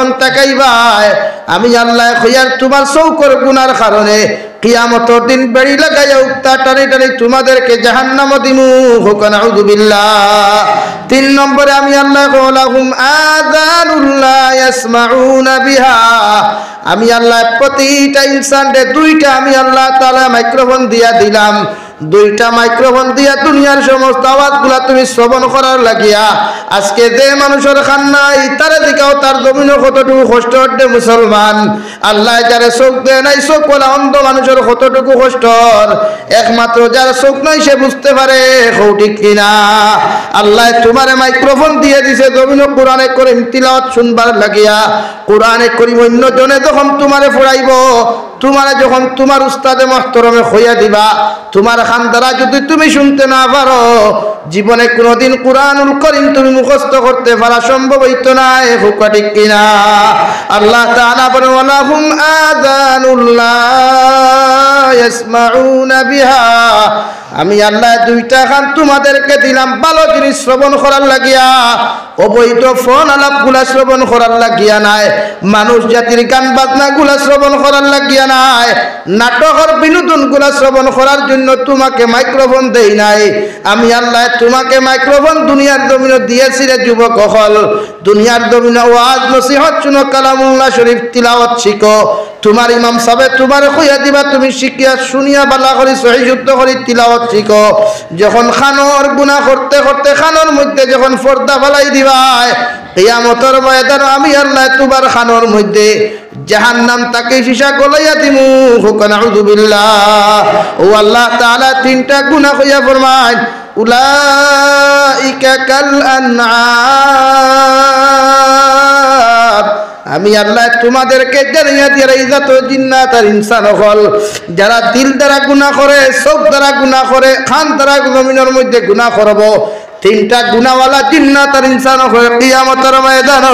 যখন তাকাইবাই আমি আল্লাহ কইয়ার তোমার চৌকর গুনার কারণে কিয়ামতের দিন বেড়ি লাগাইয়া উক্তা টানি টানি তোমাদেরকে জাহান্নামে দিমু হুকা নাউযু বিল্লাহ 3 নম্বরে আমি আল্লাহ কওলাহুম আযানুল্লাহ ইয়াসমাউনা বিহা আমি আল্লাহ প্রতিটা ইনসানকে দুইটা আমি আল্লাহ তাআলা মাইক্রোফোন দিয়া দিলাম দুইটা মাইক্রোফোন দিয়া দুনিয়ার সমস্ত আওয়াজগুলা তুমি শ্রবণ করার লাগিয়া আজকে যে মানুষের খান নাই তারে দিকাও তার জমিনও কতটুকু কষ্ট হচ্ছে মুসলমান আল্লাহ যারে চোখ দেয় নাই চোখ বলা অন্ধ মানুষের কতটুকু কষ্ট একমাত্র যার চোখ নাই সে বুঝতে পারে ঠিক কিনা আল্লাহ তোমারে মাইক্রোফোন দিয়ে দিছে জমিন কোরআনে করিম তিলাওয়াত শুনবার লাগিয়া কোরআনে করিম অন্য জনে যখন তোমারে পড়াইব তোমারে যখন তোমার উস্তাদে মুহতারমে খইয়া দিবা তোমার খান দ্বারা যদি তুমি শুনতে না পারো জীবনে কোনোদিন কোরআনুল করিম তুমি মুখস্থ করতে পারা সম্ভব হইতো না হুকা ঠিক কিনা আল্লাহ তাআলা বলেন ওয়ালাহুম আযানুল্লাহ ইয়াসমাউনা বিহা আমি আল্লাহ দুইটা খান তোমাদেরকে দিলাম ভালো জিনিস শ্রবণ করার লাগিয়া অবৈধ ফোন আলাপ গুলা শ্রবণ করার লাগিয়া নাই মানুষ জাতির গান বাজনা গুলা শ্রবণ করার লাগিয়া নাই নাটকের বিনোদন গুলা শ্রবণ করার জন্য তোমাকে মাইক্রোফোন দেই নাই আমি আল্লাহ তোমাকে মাইক্রোফোন দুনিয়ার জমিনে দিয়েছি রে যুবক হল দুনিয়ার জমিনে ওয়াজ নসিহত শুনো কালামুল্লাহ শরীফ তিলাওয়াত শিখো তোমার ইমাম সাহেব তোমার কইয়া দিবা তুমি শিখিয়া শুনিয়া বালা করি সহি শুদ্ধ করি তিলাওয়াত শিখো যখন খানোর গুনাহ করতে করতে খানোর মধ্যে যখন পর্দা ফেলাই দিবাই কিয়ামতের ময়দানে আমি আল্লাহ তোমার খানোর মধ্যে জাহান্নাম তাকে সীসা গলাইয়া দিমু হুকা নাউযু বিল্লাহ ও আল্লাহ তাআলা তিনটা গুনাহ কইয়া ফরমান উলাইকা কাল আনআম আমি আল্লাহ তোমাদেরকে জানিয়ে দিয়ে ইজাত জিন্নাত আর ইনসান হল যারা দিল দ্বারা গুনাহ করে চোখ দ্বারা গুনাহ করে খান দ্বারা জমিনের মধ্যে গুনাহ করব তিনটা গুনাহওয়ালা জিন্নাত আর ইনসান হল কিয়ামতের ময়দানে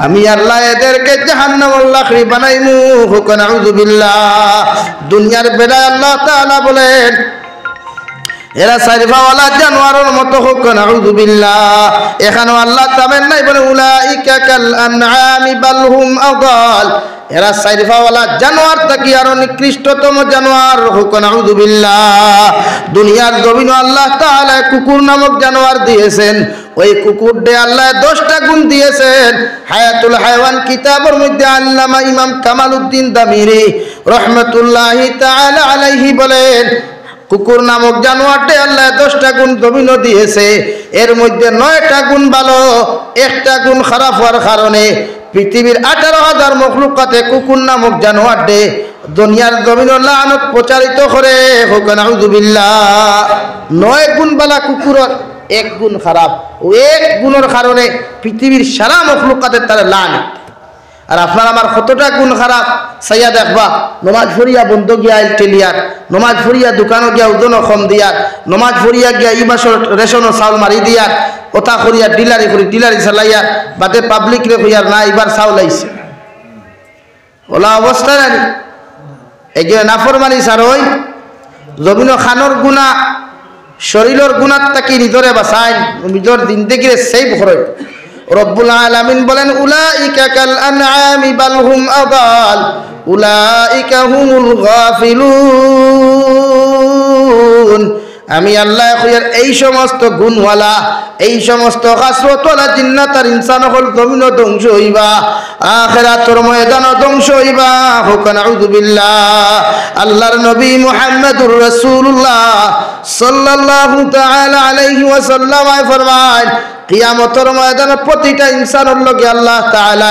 আমি আল্লাহ এদেরকে জাহান্নামের লাকড়ি বানাইমু হুকা নাউযু বিল্লাহ দুনিয়ার বেলায় আল্লাহ তাআলা বলেন এরা সাইফাওয়ালা জানোয়ারের মতো হোক নাউযু বিল্লাহ এখানে আল্লাহ তাবেন নাই বলে উলাইকা কাল আনআমি বাল হুম আদাল এরা সাইফাওয়ালা জানোয়ার থেকে আরো নিকৃষ্টতম জানোয়ার হোক নাউযু বিল্লাহ দুনিয়ার জমিন আল্লাহ তাআলা কুকুর নামক জানোয়ার দিয়েছেন ওই কুকুর দে আল্লাহ 10টা গুণ দিয়েছেন হায়াতুল হায়াওয়ান কিতাবের মধ্যে আল্লামা ইমাম কামালউদ্দিন দামিরি রাহমাতুল্লাহি তাআলা আলাইহি বলেন কুকুর নামক জানোয়ারটি আল্লাহ 10টা গুণ জমিন দিয়েছে এর মধ্যে 9টা গুণ ভালো একটা গুণ খারাপ হওয়ার কারণে পৃথিবীর 18,000 মখলুকাতে কুকুর নামক জানোয়ারটি দুনিয়ার জমিন লানত প্রচারিত করে হুকা নাউযু বিল্লাহ 9 গুণ ভালো কুকুরের 1 গুণ খারাপ ও 1 গুণের কারণে পৃথিবীর সারা মখলুকাতে তার লানত আর আপনার আমার কতটা গুণ খারাপ সাইয়া দেখবা নমাজ পড়িয়া বন্ধ গিয়া টেলিয়ার নমাজ পড়িয়া দোকানও গিয়া ওজন কম দিয়ার নমাজ পড়িয়া গিয়া এই মাসের রেশন চাউল মারি দিয়ার ওটা করিয়া ডিলারি করি ডিলারি চালাইয়া বাদে পাবলিক রে কইয়ার না এবার চাউল আইছে ওলা অবস্থা নাই এই যে নাফরমানি স্যার ওই জমিন খানোর গুণা শরীরের গুণাত তাকি নিজরে বাঁচায় নিজের জিন্দেগিরে সেভ করে রব্বুল আলামিন বলেন উলাইকা কাল আনআমি বাল হুম আদাল উলাইকা হুমুল গাফিলুন আমি আল্লাহ কইয়ার এই সমস্ত গুণওয়ালা এই সমস্ত খাসরতওয়ালা জিন্নাত আর ইনসান হল জমিন ধ্বংস হইবা আখিরাতের ময়দান ধ্বংস হইবা হুকা নাউযু বিল্লাহ আল্লাহর নবী মুহাম্মদুর রাসূলুল্লাহ সাল্লাল্লাহু তাআলা আলাইহি ওয়াসাল্লাম ফরমান কিয়ামতের ময়দানে প্রতিটা ইনসানের লগে আল্লাহ তাআলা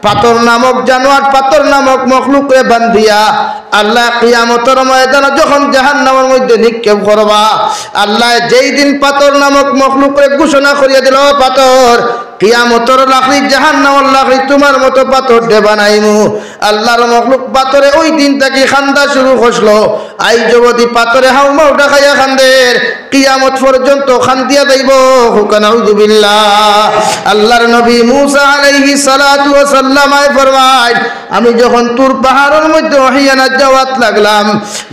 পাথর নামক জানোয়ার পাথর নামক মখলুকে বান্ধিয়া আল্লাহ কিয়ামতের ময়দানে যখন জাহান্নামের মধ্যে নিক্ষেপ করবা আল্লাহ যেই দিন পাথর নামক মখলুকে ঘোষণা করিয়া দিল পাথর কিয়ামতের লাকড়ি জাহান্নামের লাকড়ি তোমার মতো পাথর দে বানাইমু আল্লাহর মখলুক পাথরে ওই দিন থেকে খান্দা শুরু হসলো আই যবদি পাথরে হাউমাউ ডাকাইয়া খান্দের কিয়ামত পর্যন্ত খান্দিয়া যাইব হুকা নাউযু বিল্লাহ আল্লাহর নবী মুসা আলাইহিস সালাতু ওয়াস সালাম ফরমায় আমি যখন তুর পাহাড়ের মধ্যে ওহিয়ানা যাওয়াত লাগলাম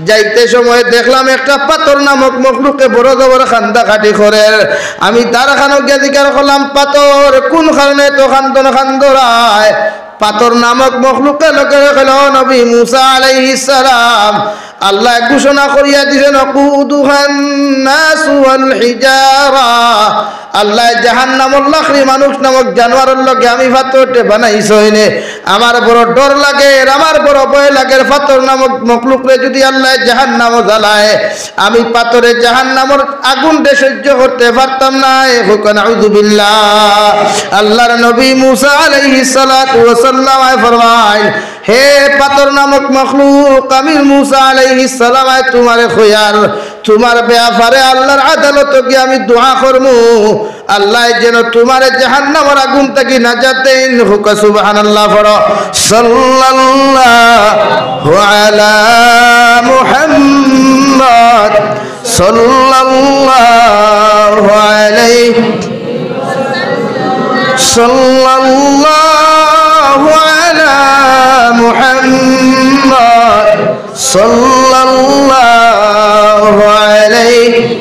যাইতে সময় দেখলাম একটা পাথর নামক মখলুকে বড় বড় খান্দা কাটি করে আমি তার খানো গিয়ে জিজ্ঞাসা করলাম পাথর কোন কারণে তো খান্দন খান্দরায় পাথর নামক মখলুকের লোকের হলো নবী মুসা আলাইহিস সালাম আল্লাহ ঘোষণা করিয়া দিলেন কুদুহান নাস ওয়াল হিজারা আল্লাহ জাহান্নামুল লাখরি মানুষ নামক জানোয়ারের লগে আমি পাথরটে বানাইছ হইনে আমার বড় ডর লাগে আমার বড় ভয় লাগে পাথর নামক মখলুকরে যদি আল্লাহ জাহান্নাম জ্বালায় আমি পাথরে জাহান্নামের আগুনটা সহ্য করতে পারতাম না হুকুন আউযু বিল্লাহ আল্লাহর নবী মুসা আলাইহিস সালাতু ওয়াস সালাম ফরমায় হে পাথর নামক মখলুক আমি মুসা আলাইহিস সালাম তোমারে খয়ার তোমার ব্যাপারে আল্লাহর আদালত গিয়ে আমি দোয়া করমু আল্লাহ যেন তোমার জাহান্নামের আগুন থেকে নাজাত দেন হুকা সুবহানাল্লাহ পড়ো সাল্লাল্লাহু আলা মুহাম্মদ সাল্লাল্লাহু আলাইহি সাল্লাল্লাহু আলা মুহাম্মদ সাল্লাল্লাহু আলাইহি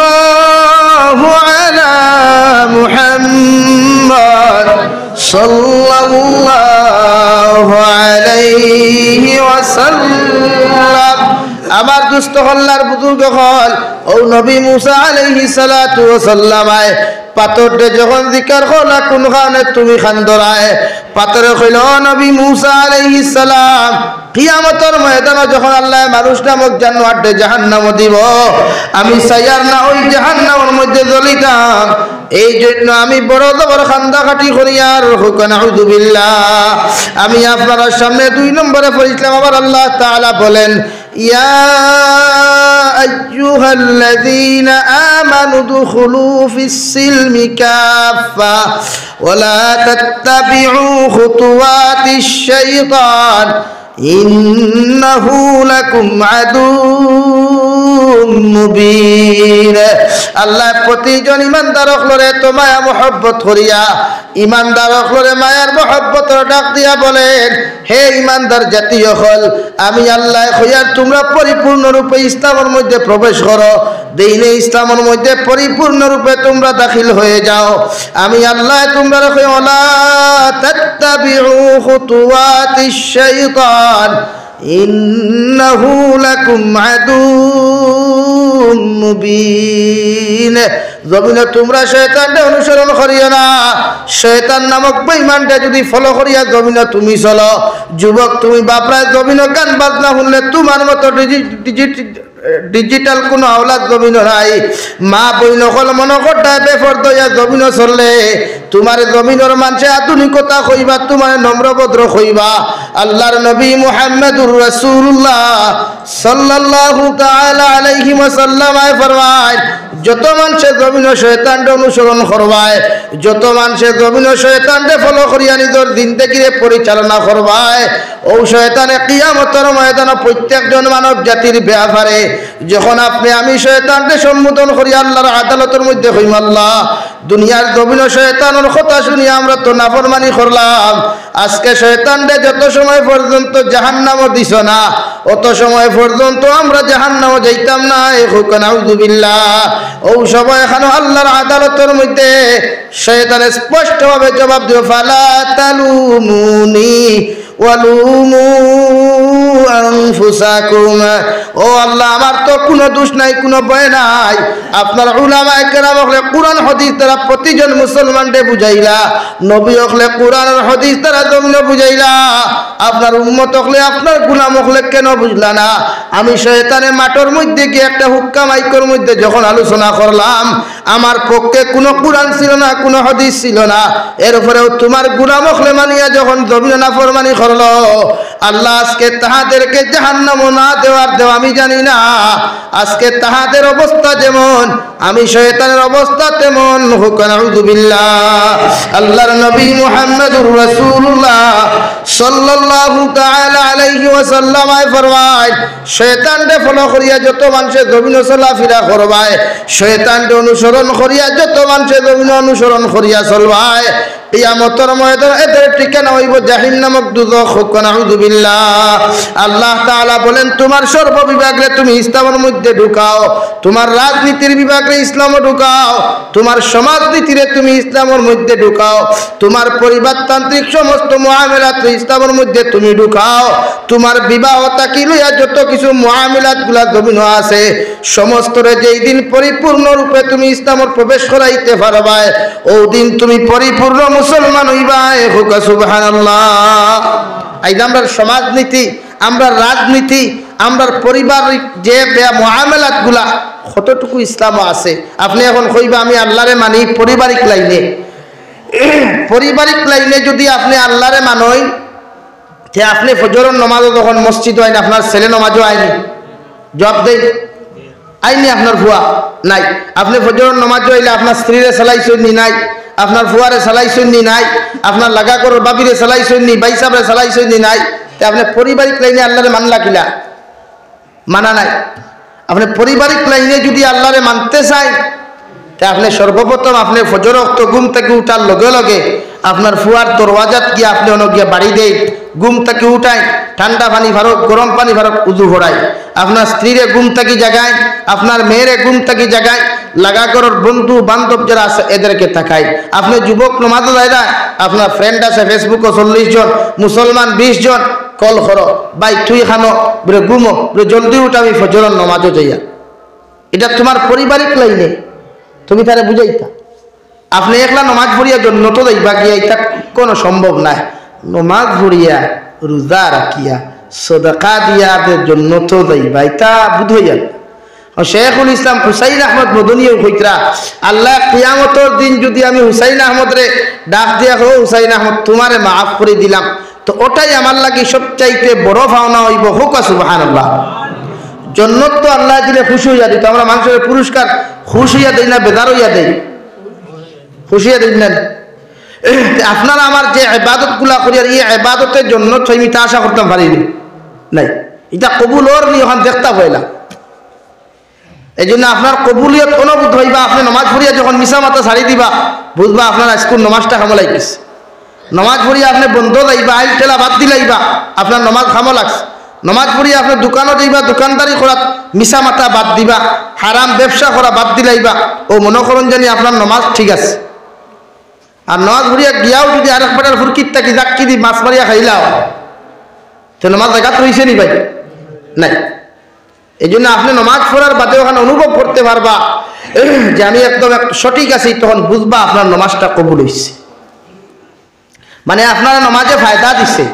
সাল্লাল্লাহু আলা মুহাম্মদ সাল্লাল্লাহু আলাইহি ওয়াসাল্লাম আমার দুস্থ হল্লার বুজুর্গ হল ও নবী মুসা আলাইহিস সালাতু ওয়াসাল্লাম পাথরটা যখন জিকার হলা কোনখানে তুমি খান ধরায় পাথরে কইল নবী মুসা আলাইহিস সালাম কিয়ামতের ময়দানে যখন আল্লাহ মানুষ নামক জানোয়ারকে জাহান্নামে দিব আমি সাইয়ার না ওই জাহান্নামের মধ্যে জ্বলিতাম এই জন্য আমি বড় বড় খান্দাকাটি করিয়ার হুকুন আউযু বিল্লাহ আমি আপনাদের সামনে 2 নম্বরে পড়িলাম আবার আল্লাহ তাআলা বলেন ইয়া আইয়ুহাল্লাযীনা আমানু দুখুলু ফিস সিলমি কাফা ওয়ালা তাত্তাবিউ খুতুওয়াতিশ শাইতান ইন্নাহু লাকুম আদুউম মুবিন আল্লাহ প্রতিজন ইমানদার হলরে তো মায়া মহব্বত করিয়া ইমানদার হলরে মায়ার মহব্বতের ডাক দিয়া বলেন হে ইমানদার জাতীয় হল আমি আল্লাহ কইয়ার তোমরা পরিপূর্ণরূপে ইসলামের মধ্যে প্রবেশ করো দিনে ইসলামের মধ্যে পরিপূর্ণরূপে তোমরা দাখিল হয়ে যাও আমি আল্লাহ তোমরা কই ওয়ালা তাত্তাবিউ খুতুওয়াতিশ শাইতান ইন্নাহু লাকুম আদুউম মুবিন জমিনে তোমরা শয়তানকে অনুসরণ করিও না শয়তান নামক বেঈমানটা যদি ফলো করিয়া জমিনে তুমি চলো যুবক তুমি বাপরা জমিনে গান বাজনা শুনলে তোমার মতো ডিজিটাল কোনো আওলাদ জমিন নাই মা বই নকল মনকটায় বেফর দয়া জমিন চললে তোমার জমিনের মানুষে আধুনিকতা কইবা তোমার নম্রভদ্র কইবা আল্লাহর নবী মুহাম্মদুর রাসূলুল্লাহ সাল্লাল্লাহু তাআলা আলাইহি ওয়াসাল্লাম ফরমায় যত মানুষে জমিন শয়তানকে অনুসরণ করবায় যত মানুষে জমিন শয়তানকে ফলো করিয়া নিজের জিন্দেগিরে পরিচালনা করবায় ও শয়তানে কিয়ামতের ময়দানে প্রত্যেকজন মানব জাতির ব্যাপারে যখন আপনি আমি শয়তানকে সম্বোধন করি আল্লাহর আদালতের মধ্যে হইম আল্লাহ দুনিয়ার জমিন শয়তানের কথা শুনি আমরা তো নাফরমানি করলাম আজকে শয়তানকে যত সময় পর্যন্ত জাহান্নামে দিছ না অত সময় পর্যন্ত আমরা জাহান্নামে যাইতাম না হুকুন আউযু বিল্লাহ ও সবাই এখানে আল্লাহর আদালতের মধ্যে শয়তানে স্পষ্টভাবে জবাব দিও ফালা তালুমুনি ওয়ালুমু আনফুসাকুম ও আল্লাহ আমার তো কোনো দোষ নাই কোনো ভয় নাই আপনার উলামায়ে কেরাম হলে কুরআন হাদিস দ্বারা প্রতিজন মুসলমানকে বুঝাইলা নবী হলে কুরআন আর হাদিস দ্বারা জমিনে বুঝাইলা আপনার উম্মত হলে আপনার গোলাম হলে কেন বুঝলা না আমি শয়তানের মাঠের মধ্যে গিয়ে একটা হুক্কা মাইকের মধ্যে যখন আলোচনা করলাম আমার পক্ষে কোনো কুরআন ছিল না কোনো হাদিস ছিল না এর উপরেও তোমার গোলাম হলে মানিয়া যখন জমিনে নাফরমানি করলো আল্লাহ আজকে তাহাদেরকে জাহান্নামে না দেওয়ার দেও আমি জানি না আজকে তাহাদের অবস্থা যেমন আমি শয়তানের অবস্থা তেমন হুকুন আউযু বিল্লাহ আল্লাহর নবী মুহাম্মদুর রাসূলুল্লাহ সাল্লাল্লাহু তাআলা আলাইহি ওয়াসাল্লাম ফরমায় শয়তানকে ফলো করিয়া যত মানুষে জমিনে চলাফেরা করবায় শয়তানকে অনুসরণ করিয়া যত মানুষে জমিনে অনুসরণ করিয়া চলবায় কিয়ামতের ময়দানে এদের ঠিকানা হইব জাহিম নামক দুজখ। নাউযু বিল্লাহ। আল্লাহ তাআলা বলেন তোমার সর্ববিভাগে তুমি ইসলামের মধ্যে ঢুকাও, তোমার রাজনীতির বিভাগে ইসলামও ঢুকাও, তোমার সমাজনীতিরে তুমি ইসলামের মধ্যে ঢুকাও, তোমার পরিবারতান্ত্রিক সমস্ত মুআমালাত ইসলামের মধ্যে তুমি ঢুকাও, তোমার বিবাহ তাকি লইয়া যত কিছু মুআমালাতগুলা জমিন আছে সমস্তরে যেই দিন পরিপূর্ণ রূপে তুমি ইসলামের প্রবেশ করাইতে পারবা ওই দিন তুমি পরিপূর্ণ মুসলমান হইবা। হোক সুবহানাল্লাহ। আইজ আমরা সমাজনীতি, আমরা রাজনীতি, আমরা পারিবারিক যে মুআমালাতগুলা কতটুকু ইসলামও আছে। আপনি এখন কইবা আমি আল্লাহরে মানি পারিবারিক লাইনে, পারিবারিক লাইনে যদি আপনি আল্লাহরে মানই যে আপনি ফজরের নামাজও যখন মসজিদ হয় না আপনার ছেলে নামাজও আইনি জবাব দেই আইনি, আপনার ভুয়া নাই। আপনি ফজরের নামাজও হইলে আপনার স্ত্রীরে চালাইছেন নি নাই, আপনার ফুয়ারে চালাইছেন নি নাই, আপনার লাগা করর বাবিরে চালাইছেন নি, ভাই সাহেবরে চালাইছেন নি নাই, তে আপনি পারিবারিক লাইনে আল্লাহরে মানলা কিলা? মানা নাই। আপনি পারিবারিক লাইনে যদি আল্লাহরে মানতে চাই তা আপনি সর্বপ্রথম আপনি ফজর ওয়াক্ত ঘুম থেকে উঠার লগে লগে আপনার ফুয়ার দরওয়াজাত গিয়ে আপনি অনেক গিয়ে বাড়ি দেই, ঘুম থেকে উঠায়, ঠান্ডা পানি ফারক গরম পানি ফারক উজু ভরায়, আপনার স্ত্রীরে ঘুম থেকে জাগায়, আপনার মেয়েরে ঘুম থেকে জাগায়, লাগা করার বন্ধু বান্ধব যারা আছে এদেরকে তাকায়। আপনি যুবক নমাজ যায়রা, আপনার ফ্রেন্ড আছে ফেসবুকে 40 জন, মুসলমান 20 জন, কল করো ভাই তুই খানো বলে ঘুমো বলে জলদি উঠ আমি ফজরের নামাজও যাইয়া। এটা তোমার পারিবারিক লাইনে, তুমি তারা বুঝাইতা। আপনি একলা নমাজ পড়িয়া জন্য তো যাইবা গিয়া, এটা কোনো সম্ভব নাই। নমাজ পড়িয়া রোজা রাখিয়া সদকা দিয়া জন্য তো যাইবা, এটা বুঝাইয়া। শেখুল ইসলাম হুসাইন আহমদ মদনীও কইতরা আল্লাহ কিয়ামতের দিন যদি আমি হুসাইন আহমদ রে ডাক দিয়া হো হুসাইন আহমদ তোমারে মাফ করে দিলাম, তো ওটাই আমার লাগি সবচাইতে বড় পাওনা হইব। হোক সুবহানাল্লাহ। জন্নত তো আল্লাহ দিলে খুশি হইয়া দিত। আমরা মানুষের পুরস্কার খুশি হইয়া দেই না বেদার হইয়া দেই? খুশি হইয়া দেই না। আপনারা আমার যে ইবাদতগুলা করি আর এই ইবাদতের জন্য আমি তা আশা করতাম পারিনি নাই, এটা কবুল ওর নি ওখান দেখতা হইলা। এই জন্য আপনার কবুলিয়ত অনুভূত হইবা। আপনি নমাজ পড়িয়া যখন মিশা মাথা ছাড়ি দিবা বুঝবা আপনার আজকুর নমাজটা খামো লাগিস। নমাজ পড়িয়া আপনি বন্ধ যাইবা, আইল ঠেলা বাদ দিলাইবা, আপনার নমাজ খামো লাগছে। নমাজ পড়িয়া আপনি দোকানও যাইবা, দোকানদারি করা মিশা মাথা বাদ দিবা, হারাম ব্যবসা করা বাদ দিলাইবা, ও মনে করেন জানি আপনার নমাজ ঠিক আছে। আর নমাজ পড়িয়া গিয়াও যদি আরেক বেটার ফুরকিত থাকি জাক্কি দি মাছ মারিয়া খাইলাও তো নমাজ জায়গাত রয়েছে নি ভাই? নাই। এই জন্য আপনি নমাজ পড়ার বাদে ওখানে অনুভব করতে পারবা যে আমি একদম সঠিক আছি, তখন বুঝবা আপনার নমাজটা কবুল হয়েছে। মানে আপনারা নমাজে ফায়দা দিছে,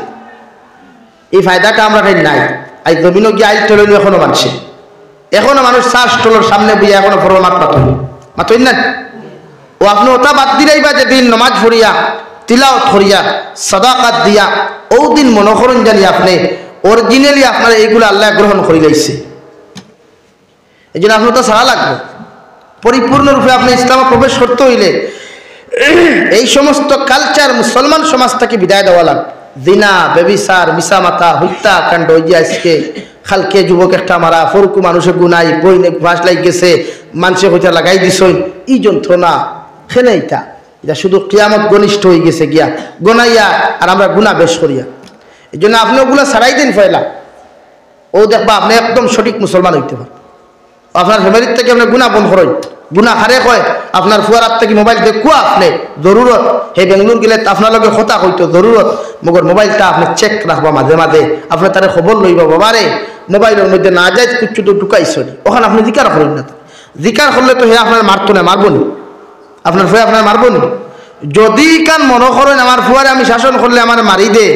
এই ফায়দাটা আমরা খাই নাই। আই জমিনও গিয়ে আইল ঠেলনি এখনো মানছে, এখনো মানুষ চার স্টলের সামনে বইয়া এখনো ফরমাত মাতই না। ও আপনি ওটা বাদ দিলাইবা যে দিন নমাজ পড়িয়া তিলাওয়াত করিয়া সাদাকাত দিয়া ও দিন মনে করেন জানি আপনি অরিজিনালি আপনার এইগুলো আল্লাহ গ্রহণ করে লাইছে। এই জন্য আপনার তো সারা লাগবে। পরিপূর্ণরূপে আপনি ইসলামে প্রবেশ করতে হইলে এই সমস্ত কালচার মুসলমান সমাজ থেকে বিদায় দেওয়া লাগবে। জিনা, বেবিচার, মিসামাতা, হত্যাকাণ্ড, ওই যে আজকে খালকে যুবক একটা মারা, ফরকু মানুষে গুনাই বইনে ভাস লাগ গেছে, মানুষে হইতা লাগাই দিছই, এই যন্ত্রণা খেলে এটা এটা শুধু কিয়ামত ঘনিষ্ঠ হয়ে গেছে গিয়া গোনাইয়া আর আমরা গুণা বেশ করিয়া। এই জন্য আপনি ওগুলো ছাড়াই দিন ফয়লা, ও দেখবা আপনি একদম সঠিক মুসলমান হইতে পারেন। আপনার ফ্যামিলির থেকে আপনি গুণা বন্ধ করেন, গুণা হারে কয় আপনার ফুয়ার হাত থেকে মোবাইল দেখুয়া আপনি জরুরত হে বেঙ্গলোর গেলে আপনার লগে কথা হইতো জরুরত, মগর মোবাইলটা আপনি চেক রাখবা মাঝে মাঝে, আপনি তারে খবর লইবা বাবারে মোবাইলের মধ্যে না যায় কিছু তো ঢুকাইছি, ওখানে আপনি জিকার করেন না। জিকার করলে তো হে আপনার মারতো না, মারবো নি আপনার ফুয়া, আপনার মারবো নি। যদি কান মনে করেন আমার ফুয়ারে আমি শাসন করলে আমার মারি দে,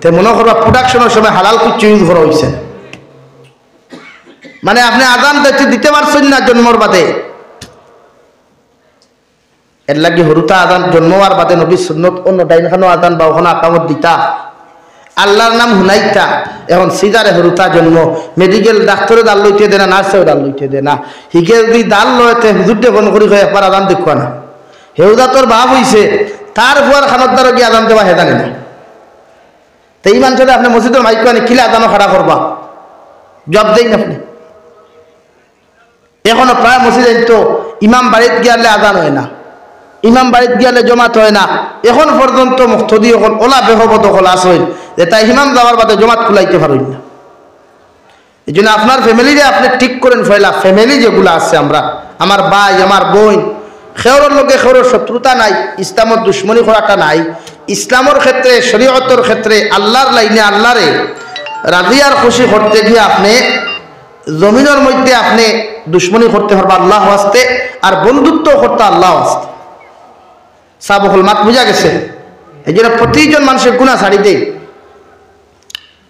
তে মনে করবা প্রোডাকশনের সময় হালাল কিছু ইউজ করা হয়েছে। মানে আপনি আজান দিতে পারছেন না জন্মর বাদে, এর লাগে হরুতা আজান জন্মবার বাদে নবী সুন্নত অন্য ডাইনখানো আজান বা ওখানে আকামত দিতা, আল্লাহর নাম হুনাইতা। এখন সিজারে হরুতা জন্ম, মেডিকেল ডাক্তারে দাল লইতে দে না, নার্সেও দাল লইতে দে না, হিকে যদি দাল লয়তে হুজুরটে ফোন করি হয় একবার আজান দেখুয়া না, হেউদা তোর ভাব হইছে তার বুয়ার খানদারও গিয়ে আজান দেওয়া হেদানি না। তো এই মানুষটা আপনি মসজিদের মাইক আনি কিলে আজানও খাড়া করবা, জব দেন আপনি। এখনো প্রায় মসজিদে তো ইমাম বাড়িতে গিয়ে আনলে আজান হয় না, ইমাম বাড়িতে গেলে জমাত হয় না, এখন পর্যন্ত মুক্তদি হল ওলা বেহবত হল আসইল যে তাই ইমাম যাওয়ার বাদে জমাত খুলাইতে পারইন না। এই জন্য আপনার ফ্যামিলিরে আপনি ঠিক করেন ফেলা, ফ্যামিলি যেগুলো আছে আমরা, আমার ভাই আমার বোন, খেওরের লোকে খেওরের শত্রুতা নাই, ইসলামের দুশ্মনী করাটা নাই। ইসলামের ক্ষেত্রে শরীয়তের ক্ষেত্রে আল্লাহর লাইনে আল্লাহরে রাজি আর খুশি করতে গিয়ে আপনি জমিনের মধ্যে আপনি দুশ্মনী করতে পারবা আল্লাহ ওয়াস্তে, আর বন্ধুত্ব করতে আল্লাহ ওয়াস্তে। সাবহুল মাত বুঝা গেছে? এই জন্য প্রতিজন মানুষের গুনাহ ছাড়ি দেয়।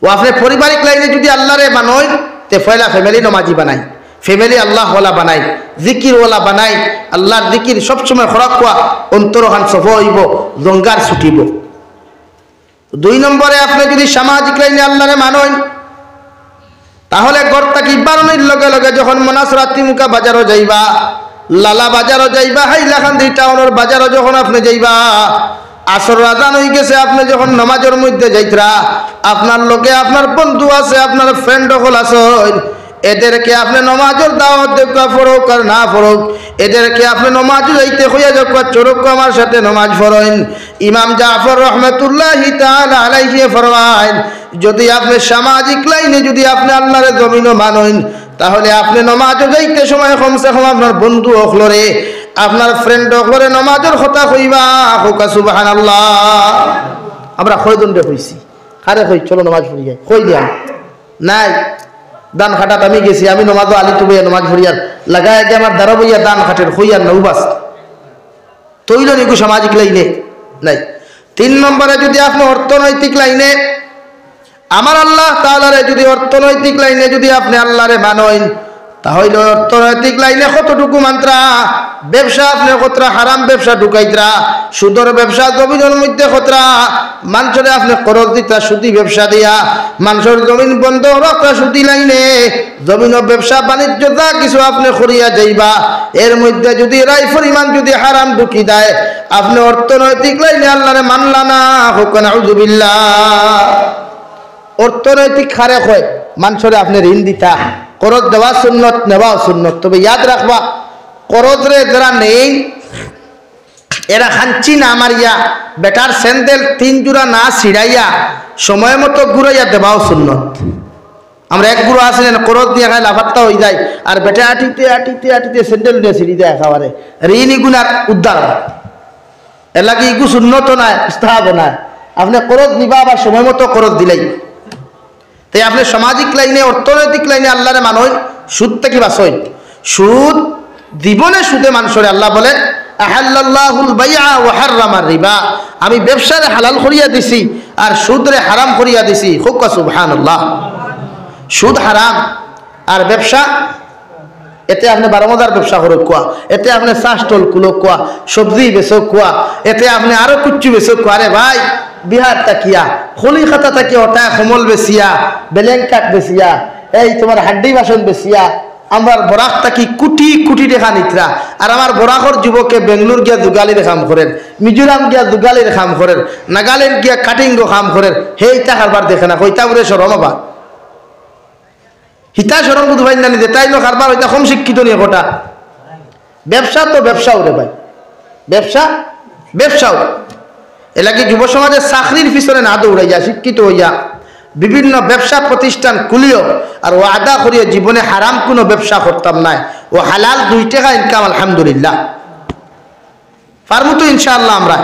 ও আপনি পারিবারিক লাইনে যদি আল্লাহরে বানাই তে ফয়লা ফ্যামিলি নমাজি বানাই, ফ্যামিলি আল্লাহওয়ালা বানাই, জিকিরওয়ালা বানাই। আল্লাহর জিকির সবসময় খরাক কোয়া অন্তরখান সফ হইব, জঙ্গার ছুটিব। 2 নম্বরে আপনি যদি সামাজিক লাইনে আল্লাহরে মানেন তাহলে ঘর থাকি বারণের লগে লগে যখন মনাসরাতি মুখা বাজারও যাইবা, লালা বাজারও যাইবা, হাইলাকান্দি টাউনের বাজারও যখন আপনি যাইবা, আসর আজান হয়ে গেছে, আপনি যখন নামাজের মধ্যে যাইতরা, আপনার লোকে আপনার বন্ধু আছে, আপনার ফ্রেন্ড হল আছেন, এদেরকে আপনি নমাজের দাওয়াত দেখা ফরক আর না ফরক, এদেরকে আপনি নমাজ যাইতে হইয়া যাক চরক আমার সাথে নমাজ পড়েন। ইমাম জাফর রহমতুল্লাহি তাআলা আলাইহি ফরমায়েন, যদি আপনি সামাজিক লাইনে যদি আপনি আল্লাহর জমিনও মানেন তাহলে আপনি নমাজ যাইতে সময় কমসে কম আপনার বন্ধু হলরে, আপনার ফ্রেন্ড হলরে নমাজের কথা কইবা, হোকা সুবহানাল্লাহ। আমরা কয়জনরে কইছি, কারে কই চলো নমাজ পড়ি যাই, কই দিয়াম নাই। দান খাটাত আমি গেছি, আমি নমাজও আলি তুবইয়া নমাজ ভরিয়ার লাগায় যে আমার দ্বারা বইয়া দান খাটের হইয়ার নৌবাস তৈল নিকু সামাজিক লাইনে নাই। 3 নম্বরে যদি আপনি অর্থনৈতিক লাইনে আমার আল্লাহ তাআলারে যদি অর্থনৈতিক লাইনে যদি আপনি আল্লাহরে মানেন তাহলে অর্থনৈতিক লাইনে কতটুকু মাত্রা ব্যবসা আপনি কতরা হারাম ব্যবসা ঢুকাইতরা, সুদর ব্যবসা জমিনের মধ্যে কতরা মানুষের আপনি খরচ দিতা সুদি ব্যবসা দিয়া, মানুষের জমিন বন্ধ রাখা সুদি লাইনে জমিন ব্যবসা বাণিজ্য যা কিছু আপনি করিয়া যাইবা, এর মধ্যে যদি রাই পরিমাণ যদি হারাম ঢুকি দেয় আপনি অর্থনৈতিক লাইনে আল্লাহরে মানলা না, হোক নাউযুবিল্লাহ। অর্থনৈতিক খারে হয় মানুষের আপনি ঋণ দিতা, করজ দেওয়া সুন্নত, নেওয়াও সুন্নত। তবে ইয়াদ রাখবা করজ রে যারা নেই এরা খাঞ্চি না মারিয়া বেটার স্যান্ডেল 3 জোড়া না ছিড়াইয়া সময় মতো ঘুরাইয়া দেওয়াও সুন্নত। আমরা এক গুরু আসলেন করজ দিয়ে খাই লাফাত্তা হয়ে যায়, আর বেটা আটিতে আটিতে আটিতে স্যান্ডেল দিয়ে ছিড়ি দেয় একেবারে, ঋণ ইগুনার উদ্ধার এর লাগে ইগু সুন্নত নয়, ইস্তাহাব নয়। আপনি করজ নিবা আবার সময় মতো করজ দিলাই। তাই আপনি সামাজিক লাইনে অর্থনৈতিক লাইনে আল্লাহরে মানই, সুদ থেকে বাঁচই। সুদ জীবনে সুদে মানুষের আল্লাহ বলে আহাল্লাল্লাহুল বাইআ ওয়া হাররামার রিবা, আমি ব্যবসারে হালাল করিয়া দিছি আর সুদরে হারাম করিয়া দিছি। খুব সুবহানাল্লাহ। সুদ হারাম আর ব্যবসা, এতে আপনি 12 মজার ব্যবসা করে কোয়া, এতে আপনি চা স্টল কুলো কোয়া, সবজি বেচো কোয়া, এতে আপনি আরো কুচ্চু বেচো কোয়া। আরে ভাই বিহার তাকিয়া খলি খাতা তাকিয়া ওটা কমল বেচিয়া, বেলেঙ্কাট বেচিয়া, এই তোমার হাড্ডি বাসন বেচিয়া আমার বরাক তাকি কোটি কোটি টাকা নিতরা, আর আমার বরাকর যুবকে বেঙ্গলোর গিয়া দুগালির কাম করেন, মিজোরাম গিয়া দুগালির কাম করেন, নাগাল্যান্ড গিয়া কাটিঙ্গ কাম করেন, হেই টাকারবার দেখে না কইতা বলে সরম আবার হিতা সরম বুধ ভাই জানি যে তাই লোক কারবার হইতা কম শিক্ষিত নিয়ে গোটা। ব্যবসা তো ব্যবসাও রে ভাই, ব্যবসা ব্যবসাও। এলাকি যুব সমাজের চাকরির পিছনে না দৌড়াইয়া শিক্ষিত হইয়া বিভিন্ন ব্যবসা প্রতিষ্ঠান খুলিও আর ও আদা করিয়া জীবনে হারাম কোনো ব্যবসা করতাম নাই, ও হালাল 2 টাকা ইনকাম আলহামদুলিল্লাহ ফার্মুতো ইনশাআল্লাহ, আমরা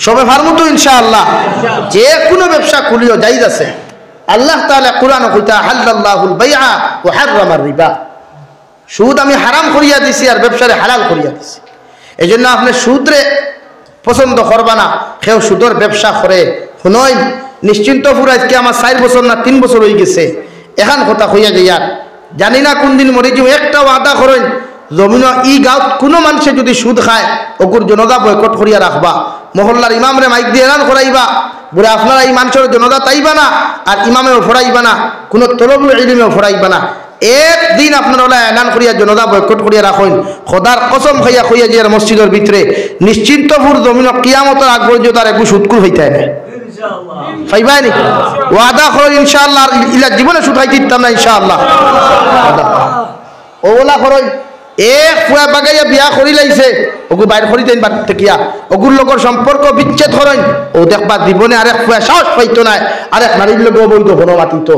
সবে ফার্মুতো ইনশাআল্লাহ। যে কোনো ব্যবসা খুলিও জায়েজ আছে। আল্লাহ তাআলা কুরআনে কইতা হাল্লাল্লাহুল বাইআ ওয়া হাররামার রিবা, সুদ আমি হারাম করিয়া দিছি আর ব্যবসারে হালাল করিয়া দিছি। এজন্য আপনি সুদরে পছন্দ করবা না, কেউ সুদর ব্যবসা করে শুনই নিশ্চিন্ত পুরা আজকে আমার 4 বছর না 3 বছর হয়ে গেছে, এখন কথা হইয়া যায় আর জানি না কোন দিন মরে যাও। একটা ওয়াদা করেন জমিন ই গাঁত কোনো মানুষে যদি সুদ খায় ওকুর জনতা বয়কট করিয়া রাখবা, মহল্লার ইমামরে মাইক দিয়ে এলান করাইবা, বলে আপনারা এই মানুষের জনতা তাইবা না আর ইমামেও ফরাইবা না, কোনো তলবুল ইলমেও ফরাইবা না। একদিন আপনারা ওলা এলান করিয়া জনতা বয়কট করিয়া রাখেন, খোদার কসম খাইয়া খুইয়া যে মসজিদের ভিতরে নিশ্চিন্তপুর জমিন কিয়ামতের আগ পর্যন্ত তার একটু সুদকুর হইতে হবে পাইবাই নি ওয়াদা করেন ইনশাআল্লাহ। ইলা জীবনে সুদ খাইতে দিতাম না ইনশাআল্লাহ। ওলা করেন এক ফুয়া বাগাইয়া বিয়া করি লাইছে ওগু বাইর করি দেন বাদ থেকিয়া ওগুর লগর সম্পর্ক বিচ্ছেদ করেন ও দেখবা জীবনে আরেক ফুয়া সাহস পাইতো না আরেক নারীর লগে বৈধ হনো মাতিত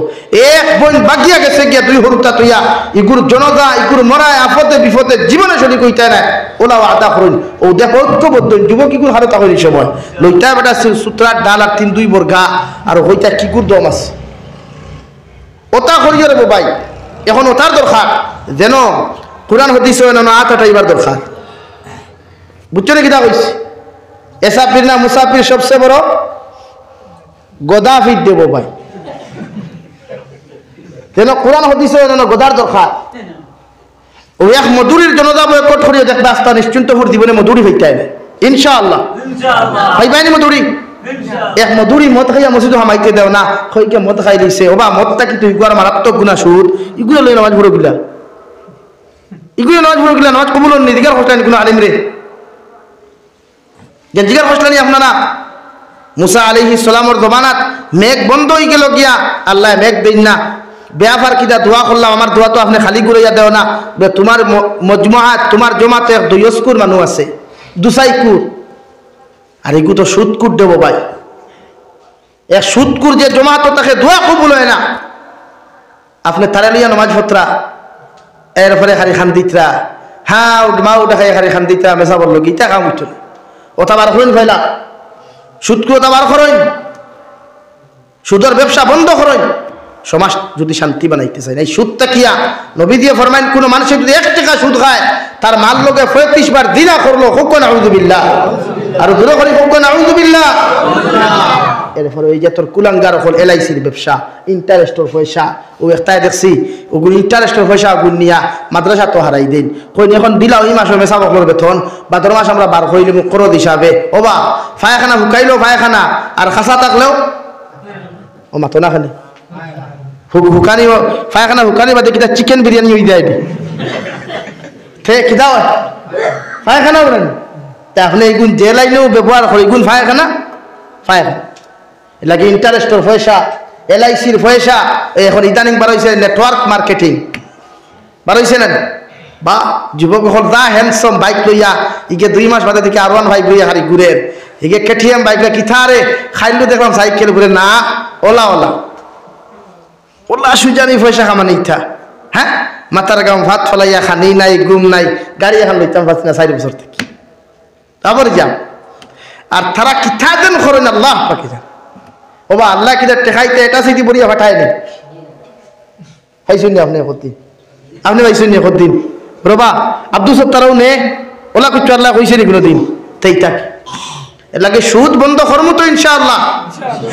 এক বোন বাগিয়া গেছে গিয়া দুই হরুতা তুইয়া ইগুর জনতা ইগুর মরায় আপদে বিপদে জীবনে শরী কইতে না ওলাও আদা করুন ও দেখ ঐক্যবদ্ধ যুবক ইগুর হারতা করি সময় লইতা বেটা সূত্রার ডাল আর 3-2 বর্গা আর হইতা কিগুর দম আছে ওটা করিও রে ভাই এখন ওটার দরকার যেন কুরআন হাদিস না আটাইবার দরকার বুঝছো না কিতা কইছি এসাফির না মুসাফির সবচেয়ে বড় গোদাফির দেব ভাই যেন কুরআন হাদিস না গোদার দরকার ও এক মধুরীর জনতা বয়কট করিয়া দেখ রাস্তা নিশ্চিন্ত ভর জীবনে মধুরী হইতে হবে ইনশাআল্লাহ ভাইবানি মধুরী এক মধুরী মদ খাইয়া মসজিদ হামাইতে দেও না কইকে মদ খাই দিছে ওবা মদটা কি তুই গুয়ার মারাত্মক গুনাহ সুদ ইগুলো লই নামাজ পড়ো গিলা ইগুলো নামাজ পড়ো গিলা নামাজ কবুল হয়নি দিগার হোস্টানি কোনো আলিম রে জিগার হোস্টানি আপনারা মুসা আলাইহিস সালামের জমানাত মেঘ বন্ধ হই গেল গিয়া আল্লাহ মেঘ দেন না বেয়াফার কিদা দোয়া করলাম আমার দোয়া তো আপনি খালি করিয়া দেও না তোমার মজমুআত তোমার জমাতে 2 স্কুর মানুষ আছে 2 সাইকুর আর এগু তো সুদকুর দেব ভাই এক সুদকুর যে জমাত তাকে দোয়া কবুল হয় না আপনি তারালিয়া নামাজ পত্রা এরপরে খালি খান দিতরা হ্যাঁ মা উঠা খাই খালি খান দিতরা মেসা বলল গীতা কাম উঠল ওটা বার করেন ভাইলা সুদকুর ওটা বার করেন সুদের ব্যবসা বন্ধ করেন সমাজ যদি শান্তি বানাইতে চায় এই সুদটা কিয়া নবী দিয়ে ফরমাইন কোন মানুষ যদি 1 টাকা সুদ খায় তার মাল লোকে 35 বার জিনা করলো হুক নাউযুবিল্লাহ আর দূরে করে হুক নাউযুবিল্লাহ এরপরে ওই যে তোর কুলাঙ্গার হল এলআইসির ব্যবসা ইন্টারেস্টের পয়সা ও একটাই দেখছি ওগুলো ইন্টারেস্টের পয়সা গুনিয়া মাদ্রাসা তো হারাই দিন কই এখন দিলা ওই মাসে মেসা বকর বেতন ভাদ্র মাস আমরা বার কইলে করদ হিসাবে ওবা ফায়খানা হুকাইলো ফায়খানা আর খাসা থাকলেও ও মাতো না খালি হুকানি ফায়খানা হুকানি বাদে কিটা চিকেন বিরিয়ানি হই যায় তে কিটা ফায়খানা বলেন তা আপনি এগুন যে লাইনেও ব্যবহার করে এগুন ফায়খানা লাগে ইন্টারেস্টের পয়সা এলআইসির পয়সা এখন ইদানিং বার হয়েছে নেটওয়ার্ক মার্কেটিং বার হয়েছে না বা যুবক হল দা হ্যান্ডসম বাইক লইয়া ইকে 2 মাস বাদে থেকে R1 বাইক লইয়া হারি ঘুরে ইকে কেটিএম বাইক না কিথারে খাইলু দেখলাম সাইকেল ঘুরে না ওলা ওলা ওলা সুজানি পয়সা কামানি ইথা হ্যাঁ মাথার গাম ভাত ফলাইয়া খানি নাই ঘুম নাই গাড়ি এখন লইতাম পাচ্ছি না 4 বছর থেকে তারপর যাম আর তারা কিথা দেন করেন আল্লাহ পাকি জান ওবা আল্লাহ কিটা টেকাইতে এটা সিটি বড়িয়া পাঠায় না পাইছেন আপনি কতদিন আপনি পাইছেন কতদিন রবা আব্দুল সত্তারও নে ওলা কিছু আল্লাহ কইছে নি কোনোদিন তাইটা এর লাগে সুদ বন্ধ করমু তো ইনশাআল্লাহ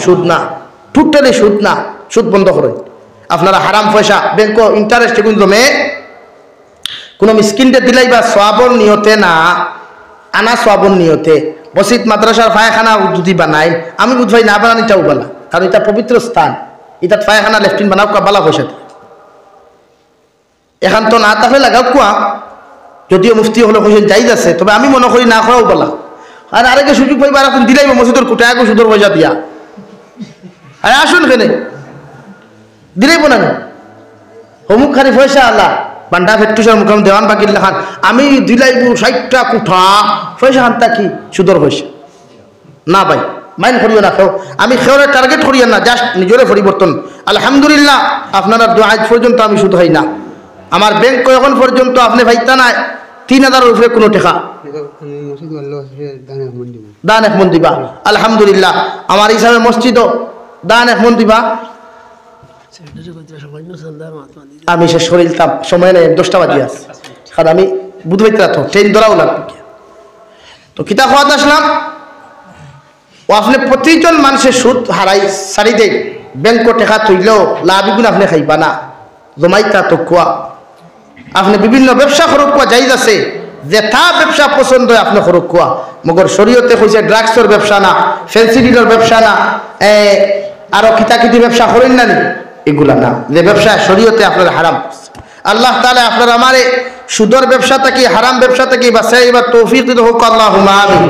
সুদ না টোটালি সুদ না সুদ বন্ধ করেন আপনারা হারাম পয়সা ব্যাংক ইন্টারেস্ট এগুন জমে কোনো মিসকিনকে দিলাই বা সওয়াবর নিয়তে না আনা সওয়াবর নিয়তে মসজিদ মাদ্রাসার ফায়খানা যদি বানাই আমি বুঝবাই না বানানিটাও বলা কারণ এটা পবিত্র স্থান এটা ফায়খানা লেফটিন বানাও বালা পয়সা দিয়ে এখন তো না তাহলে লাগাও কুয়া যদিও মুফতি হলে কইছেন জায়েজ আছে তবে আমি মনে করি না করাও বলা আর আরেকে সুযোগ পাইবার এখন দিলাইব মসজিদের কোটায় আগো সুদর পয়সা দিয়া আরে আসুন কেনে দিলাইব না অমুক খালি পয়সা আল্লাহ বান্ডা ফেট্টুসার মুখাম দেওয়ান বাকির লেখান আমি দিলাইব 60টা কুঠা পয়সা খানটা কি সুদর পয়সা না ভাই মাইন্ড করিও না খেও আমি খেওয়ার টার্গেট করিও না জাস্ট নিজরে পরিবর্তন আলহামদুলিল্লাহ আপনারা আজ পর্যন্ত আমি সুদ হই না আমার ব্যাংক এখন পর্যন্ত আপনি ভাইতা নাই 3000 উপরে কোনো টাকা দান এক মন দিবা আলহামদুলিল্লাহ আমার হিসাবে মসজিদও দান এক মন দিবা আমি শেষ করে দিতাম সময় নেই 10টা বাজে আছে কারণ আমি বুধবাইতে রাত ট্রেন ধরাও লাগবে তো কিতা খাওয়াতে আসলাম ও আপনি প্রতিজন মানুষের সুদ হারাই সারি দেয় ব্যাংক টাকা থইলেও লাভিগুণ আপনি খাইবা না জমাইতা তো কোয়া আপনি বিভিন্ন ব্যবসা করুক কোয়া জায়েজ আছে যেটা ব্যবসা পছন্দ হয় আপনি করুক কোয়া মগর শরীয়তে কইছে ড্রাগসের ব্যবসা না ফ্যান্সি ডিলের ব্যবসা না আরো কিতাকিতি ব্যবসা করেন না এগুলা না যে ব্যবসা শরীয়তে আপনার হারাম আল্লাহ তাআলা আপনার আমারে সুদর ব্যবসা থেকে হারাম ব্যবসা থেকে বাঁচাইবার তৌফিক দিতে হোক আল্লাহুম্মা আমিন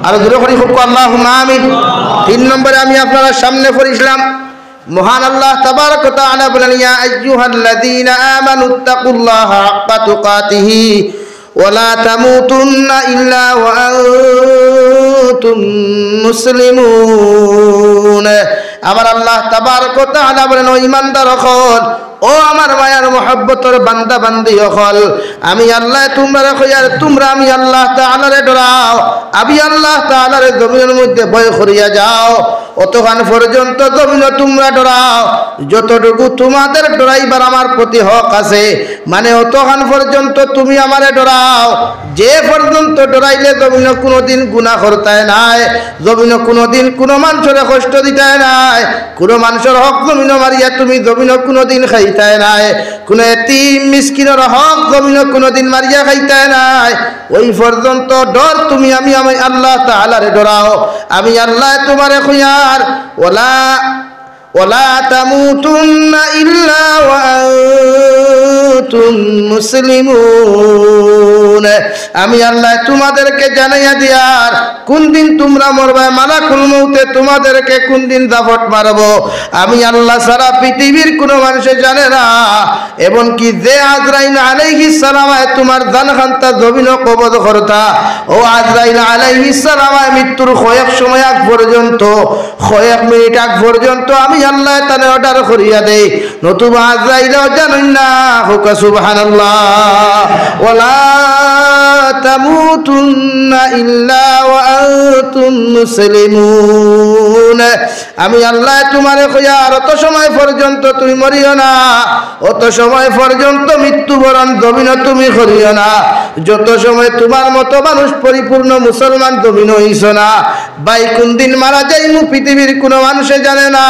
আর দূরে করি হোক আল্লাহুম্মা আমিন 3 নম্বরে আমি আপনার সামনে পড়িছিলাম মহান আল্লাহ তাবারক ওয়া তাআলা বলেন, ইয়া আইয়ুহাল্লাযীনা আমানুত্তাকুল্লাহা হাক্কা তুকাতিহি ওয়া লা তামুতুন্না ইল্লা ওয়া আনতুম মুসলিমুন। আমার আল্লাহ তাবারক ওয়া তাআলা বলেন, ও ঈমানদারগণ, ও আমার মায়ার মহব্বতের বান্দা বান্দি হল, আমি আল্লাহ তোমরা কইয়ার তোমরা আমি আল্লাহ তাআলারে ডরাও, আমি আল্লাহ তাআলারে জমিনের মধ্যে ভয় করিয়া যাও। অতক্ষণ পর্যন্ত জমিন তোমরা ডরাও যতটুকু তোমাদের ডরাইবার আমার প্রতি হক আছে, মানে অতক্ষণ পর্যন্ত তুমি আমারে ডরাও যে পর্যন্ত ডরাইলে জমিন কোনোদিন গুনাহ করতায় নাই, জমিন কোনোদিন কোনো মানুষের কষ্ট দিতায় নাই, কোনো মানুষের হক জমিন মারিয়া তুমি জমিন কোনোদিন খাইতায় নাই, কোনো এতিম মিসকিনের হক জমিন কোনোদিন মারিয়া খাইতায় নাই। ওই পর্যন্ত ডর তুমি আমি আল্লাহ তাআলারে ডরাও, আমি আল্লাহ তোমারে খুঁয়ার ওয়ালা তামুতুন্না ইল্লা ওয়া আনতুম মুসলিমুন। আমি আল্লাহ তোমাদেরকে জানাইয়া দিয়ার কোন দিন তোমরা মরবে, মালাকুল মউতে তোমাদেরকে কোন দিন দাফট মারব আমি আল্লাহ সারা পৃথিবীর কোনো মানুষে জানে না। এবং কি যে আজরাইল আলাইহিস সালাম তোমার জান খান্তা জমিন কবজ করতা, ও আজরাইল আলাইহিস সালাম মৃত্যুর কয়েক সময় আগ পর্যন্ত, কয়েক মিনিট আগ পর্যন্ত আমি আল্লাহ তানে অর্ডার করিয়া দেই, নতুবা আজরাইল জানেন না। হুক সুবহানাল্লাহ। ওয়ালা তামুতুন্না ইল্লা ওয়া আনতুম মুসলিমুন। আমি আল্লাহ তোমারে কইয়া আর অত সময় পর্যন্ত তুমি মরিও না, অত সময় পর্যন্ত মৃত্যুবরণ জমিন তুমি করিও না, যত সময় তোমার মতো মানুষ পরিপূর্ণ মুসলমান জমিন হইছ না। ভাই কোন দিন মারা যাইমু পৃথিবীর কোনো মানুষে জানে না,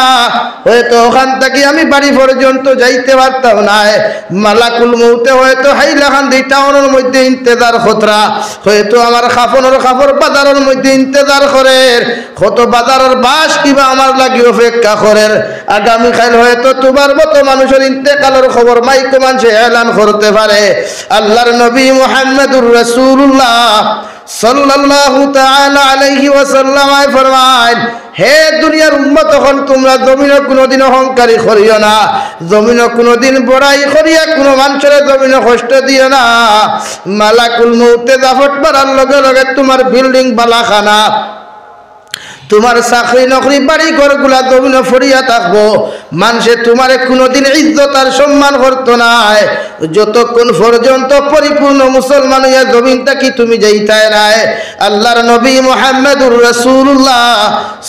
হয়তো ওখান থেকে আমি বাড়ি পর্যন্ত যাইতে পারতাম না, মালাকুল মউতে হয়তো হাইলাকান্দি টাউনের মধ্যে ইন্তেজার খতরা, হয়তো আমার খাফনের খাফর বাজারের মধ্যে ইন্তেজার করে, কত বাজারের বাস কিবা আমার লাগি অপেক্ষা করে। আগামীকাল হয়তো তোমার মতো মানুষের ইন্তেকালের খবর মাইকে মানুষে এলান করতে পারে। আল্লাহর নবী মুহাম্মদুর রাসূলুল্লাহ সাল্লাল্লাহু তাআলা আলাইহি ওয়াসাল্লাম ফরমায়, হে দুনিয়ার উম্মত হল, তোমরা জমিনে কোনোদিন অহংকারী করিও না, জমিনে কোনোদিন বড়াই করিয়া কোনো মানুষের জমিনে কষ্ট দিও না। মালাকুল মউতে দাফট মারার লগে লগে তোমার বিল্ডিং বালাখানা, তোমার চাকরি নকরি বাড়ি ঘরগুলা জমিনে ফরিয়া থাকবো, মানুষে তোমারে কোনোদিন ইজ্জত আর সম্মান করতো না যতক্ষণ পর্যন্ত পরিপূর্ণ মুসলমান হইয়া জমিনটা কি তুমি যাইতায় নাই। আল্লাহর নবী মুহাম্মদুর রাসূলুল্লাহ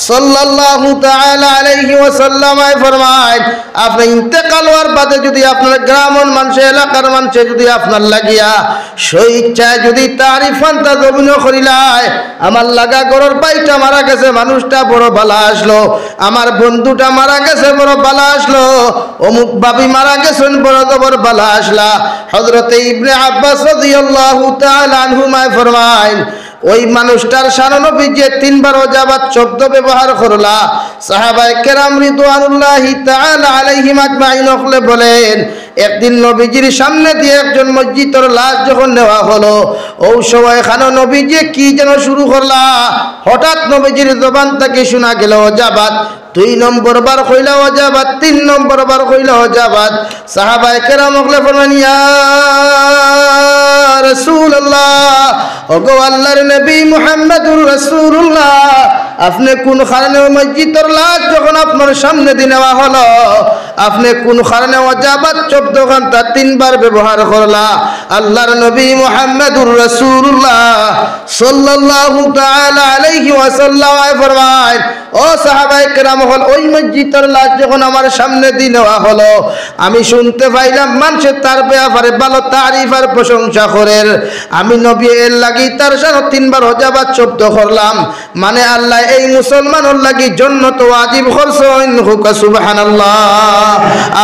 সাল্লাল্লাহু তাআলা আলাইহি ওয়াসাল্লাম ফরমায়, আপনি ইন্তেকাল হওয়ার বাদে যদি আপনার গ্রামের মানুষ এলাকার মানুষে যদি আপনার লাগিয়া স্বেচ্ছায় যদি তারিফান্তা জমিন করিলায়, আমার লাগা গরর বাইটা মারা গেছে মানুষটা বড় বালা আসলো, আমার বন্ধুটা মারা গেছে বড় বালা আসলো, অমুক বাবি মারা গেছেন বড় জবর বালা আসলা। হযরতে ইবনে আব্বাস রাদিয়াল্লাহু তাআলা আনহুমা ফরমায়, ওই মানুষটার শানে নবী যে তিনবার ওয়াজাবাত শব্দ ব্যবহার করলা, সাহাবায়ে কেরাম রিদওয়ানুল্লাহি তাআলা আলাইহিম আজমাইন বলেন, একদিন নবীজির সামনে দিয়ে একজন মসজিদের লাশ যখন নেওয়া হলো, ওই সময় খানো নবীজি কি যেন শুরু করলা, হঠাৎ নবীজির জবান থেকে শোনা গেল ওয়াজাবাত, 2 নম্বর বার কইলা ওয়াজাবাত, 3 নম্বর বার কইলা ওয়াজাবাত। সাহাবায়ে কেরাম বলেন, ইয়া রাসূলুল্লাহ, ওগো আল্লাহর নবী মুহাম্মদুর রাসূলুল্লাহ, আপনি কোন কারণে মসজিদের লাশ যখন আপনার সামনে দিয়ে নেওয়া হলো, আপনি কোন কারণে ওয়াজাবাত শব্দখানটা 3 বার ব্যবহার করলা? আল্লাহর নবী মুহাম্মদুর রাসূলুল্লাহ সাল্লাল্লাহু তাআলা আলাইহি ওয়াসাল্লাম ফরমায়, ও সাহাবায়ে কেরাম, ওই মসজিদের লাশ যখন আমার সামনে দিয়ে নেওয়া হলো, আমি শুনতে পাইলাম মানুষে তার ব্যাপারে ভালো তারিফ আর প্রশংসা করেন। আমি নবী এর লাগি তার সাথে 3 বার ওয়াজাবাত শব্দ করলাম, মানে আল্লাহ এই মুসলমানের লাগি জান্নাত ওয়াজিব করছেন। হুক সুবহানাল্লাহ।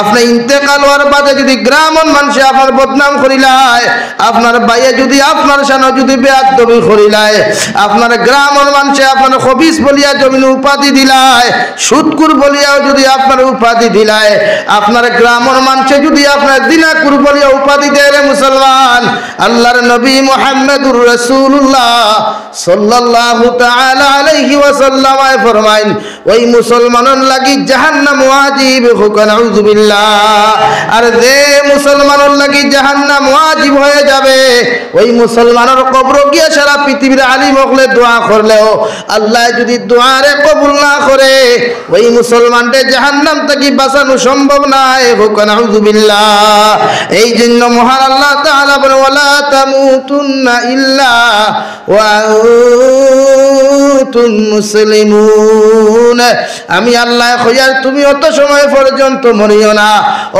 আপনি ইন্তেকাল হওয়ার বাদে যদি গ্রামের মানুষে আপনার বদনাম করিলায়, আপনার ভাইয়ে যদি আপনার সাথে যদি বেয়াদবি করিলায়, আপনার গ্রামের মানুষে আপনার খবিস বলিয়া জমিন উপাধি দিলায়, সুদকুর বলিয়াও যদি আপনার উপাধি দিলায়, আপনার গ্রামের মানুষে যদি আপনার দিনাকুর বলিয়া উপাধি দেয় রে মুসলমান, আল্লাহর নবী মুহাম্মদুর রাসূলুল্লাহ সাল্লাল্লাহু তাআলা আলাইহি ওয়াসাল্লাম ফরমাইন, ওই মুসলমানের লাগি জাহান্নাম ওয়াজিব হোক নাউযুবিল্লাহ। আর যে মুসলমানের লাগি জাহান্নাম ওয়াজিব হয়ে যাবে ওই মুসলমানের কবর গিয়ে সারা পৃথিবীর আলিম হলে দোয়া করলেও আল্লাহ যদি দোয়ারে কবুল না করে ওই মুসলমানদের জাহান্নাম থেকে বাঁচানো সম্ভব নয় হোক নাউযুবিল্লাহ। এই জন্য মহান আল্লাহ তাআলা বলেন ওয়ালা তামুতুন্না ইল্লা ওয়া আনতুম মুসলিমুন। আমি আল্লাহ কইয়ার তুমি অত সময় পর্যন্ত মরিও না,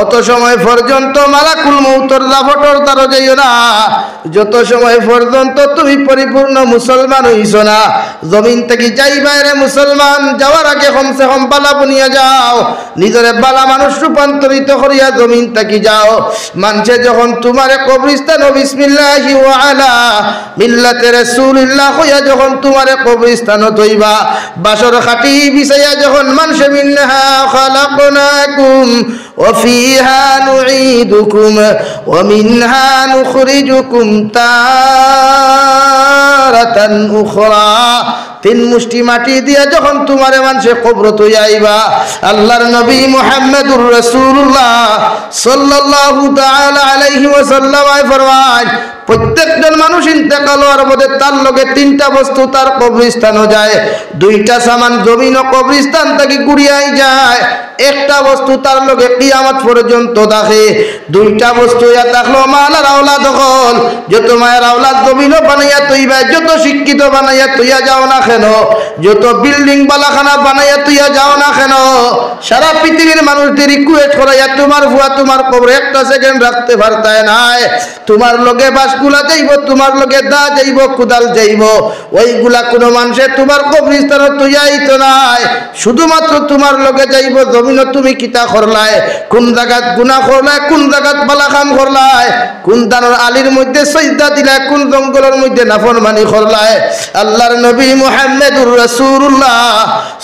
অত সময় পর্যন্ত মালাকুল মউতের দাফটর তারও যাইও না, যত সময় পর্যন্ত তুমি পরিপূর্ণ মুসলমান হইছো না। জমিন থেকে যাইবা রে মুসলমান, যাওয়ার আগে কমসে কম বালা বনিয়া যাও, নিজের বালা মানুষ রূপান্তরিত করিয়া জমিন থেকে যাও। মানুষে যখন তোমারে কবরস্থান বিসমিল্লাহি ওয়া আলা মিল্লাতে রাসূলিল্লাহ কইয়া যখন তোমারে কবরস্থান তৈবা বাসর খাটি বিছাইয়া যখন মানুষে মিন্নাহা খালাকনাকুম ওয়া ফিহা নুঈদুকুম ওয়া মিনহা নুখরিজুকুম তারাতান উখরা, তিন মুষ্টি মাটি দিয়া যখন তোমারে মানুষে কবর তৈয়া আইবা আল্লাহর নবী মুহাম্মদুর রাসূলুল্লাহ সাল্লাল্লাহু তাআলা আলাইহি ওয়াসাল্লাম ফরমান প্রত্যেকজন মানুষ ইন্তেকাল হওয়ার পরে তার লগে তিনটা বস্তু তার কবরস্থানও যায়, দুইটা সামান জমিন ও কবরস্থান থেকে কুড়িয়াই যায়, একটা বস্তু তার লগে কিয়ামত পর্যন্ত থাকে। দুইটা বস্তু ইয়া থাকলো মালার আওলাদ হল, যত মায়ের আওলাদ জমিনও বানাইয়া তৈবা, যত শিক্ষিত বানাইয়া তৈয়া যাও না কেন, যত বিল্ডিং বালাখানা বানাইয়া তৈয়া যাও না কেন, সারা পৃথিবীর মানুষদের রিকোয়েস্ট করাইয়া তোমার ভুয়া তোমার কবর একটা সেকেন্ড রাখতে পারতায় নাই, তোমার লগে বাসগুলা যাইব, তোমার লগে দা যাইব, কুদাল যাইব, ওইগুলা কোনো মানুষে তোমার কবরস্থানে তৈয়াইত নাই, শুধুমাত্র তোমার লগে যাইব জমিন তুমি কিতা করলাই, কোন জায়গাত গুনাহ করলাই, কোন জায়গাত বালা কাম করলাই, কোন দানের আলীর মধ্যে সিজদা দিলাই, কোন জঙ্গলের মধ্যে নাফরমানি করলাই। আল্লাহর নবী মুহাম্মদুর রাসূলুল্লাহ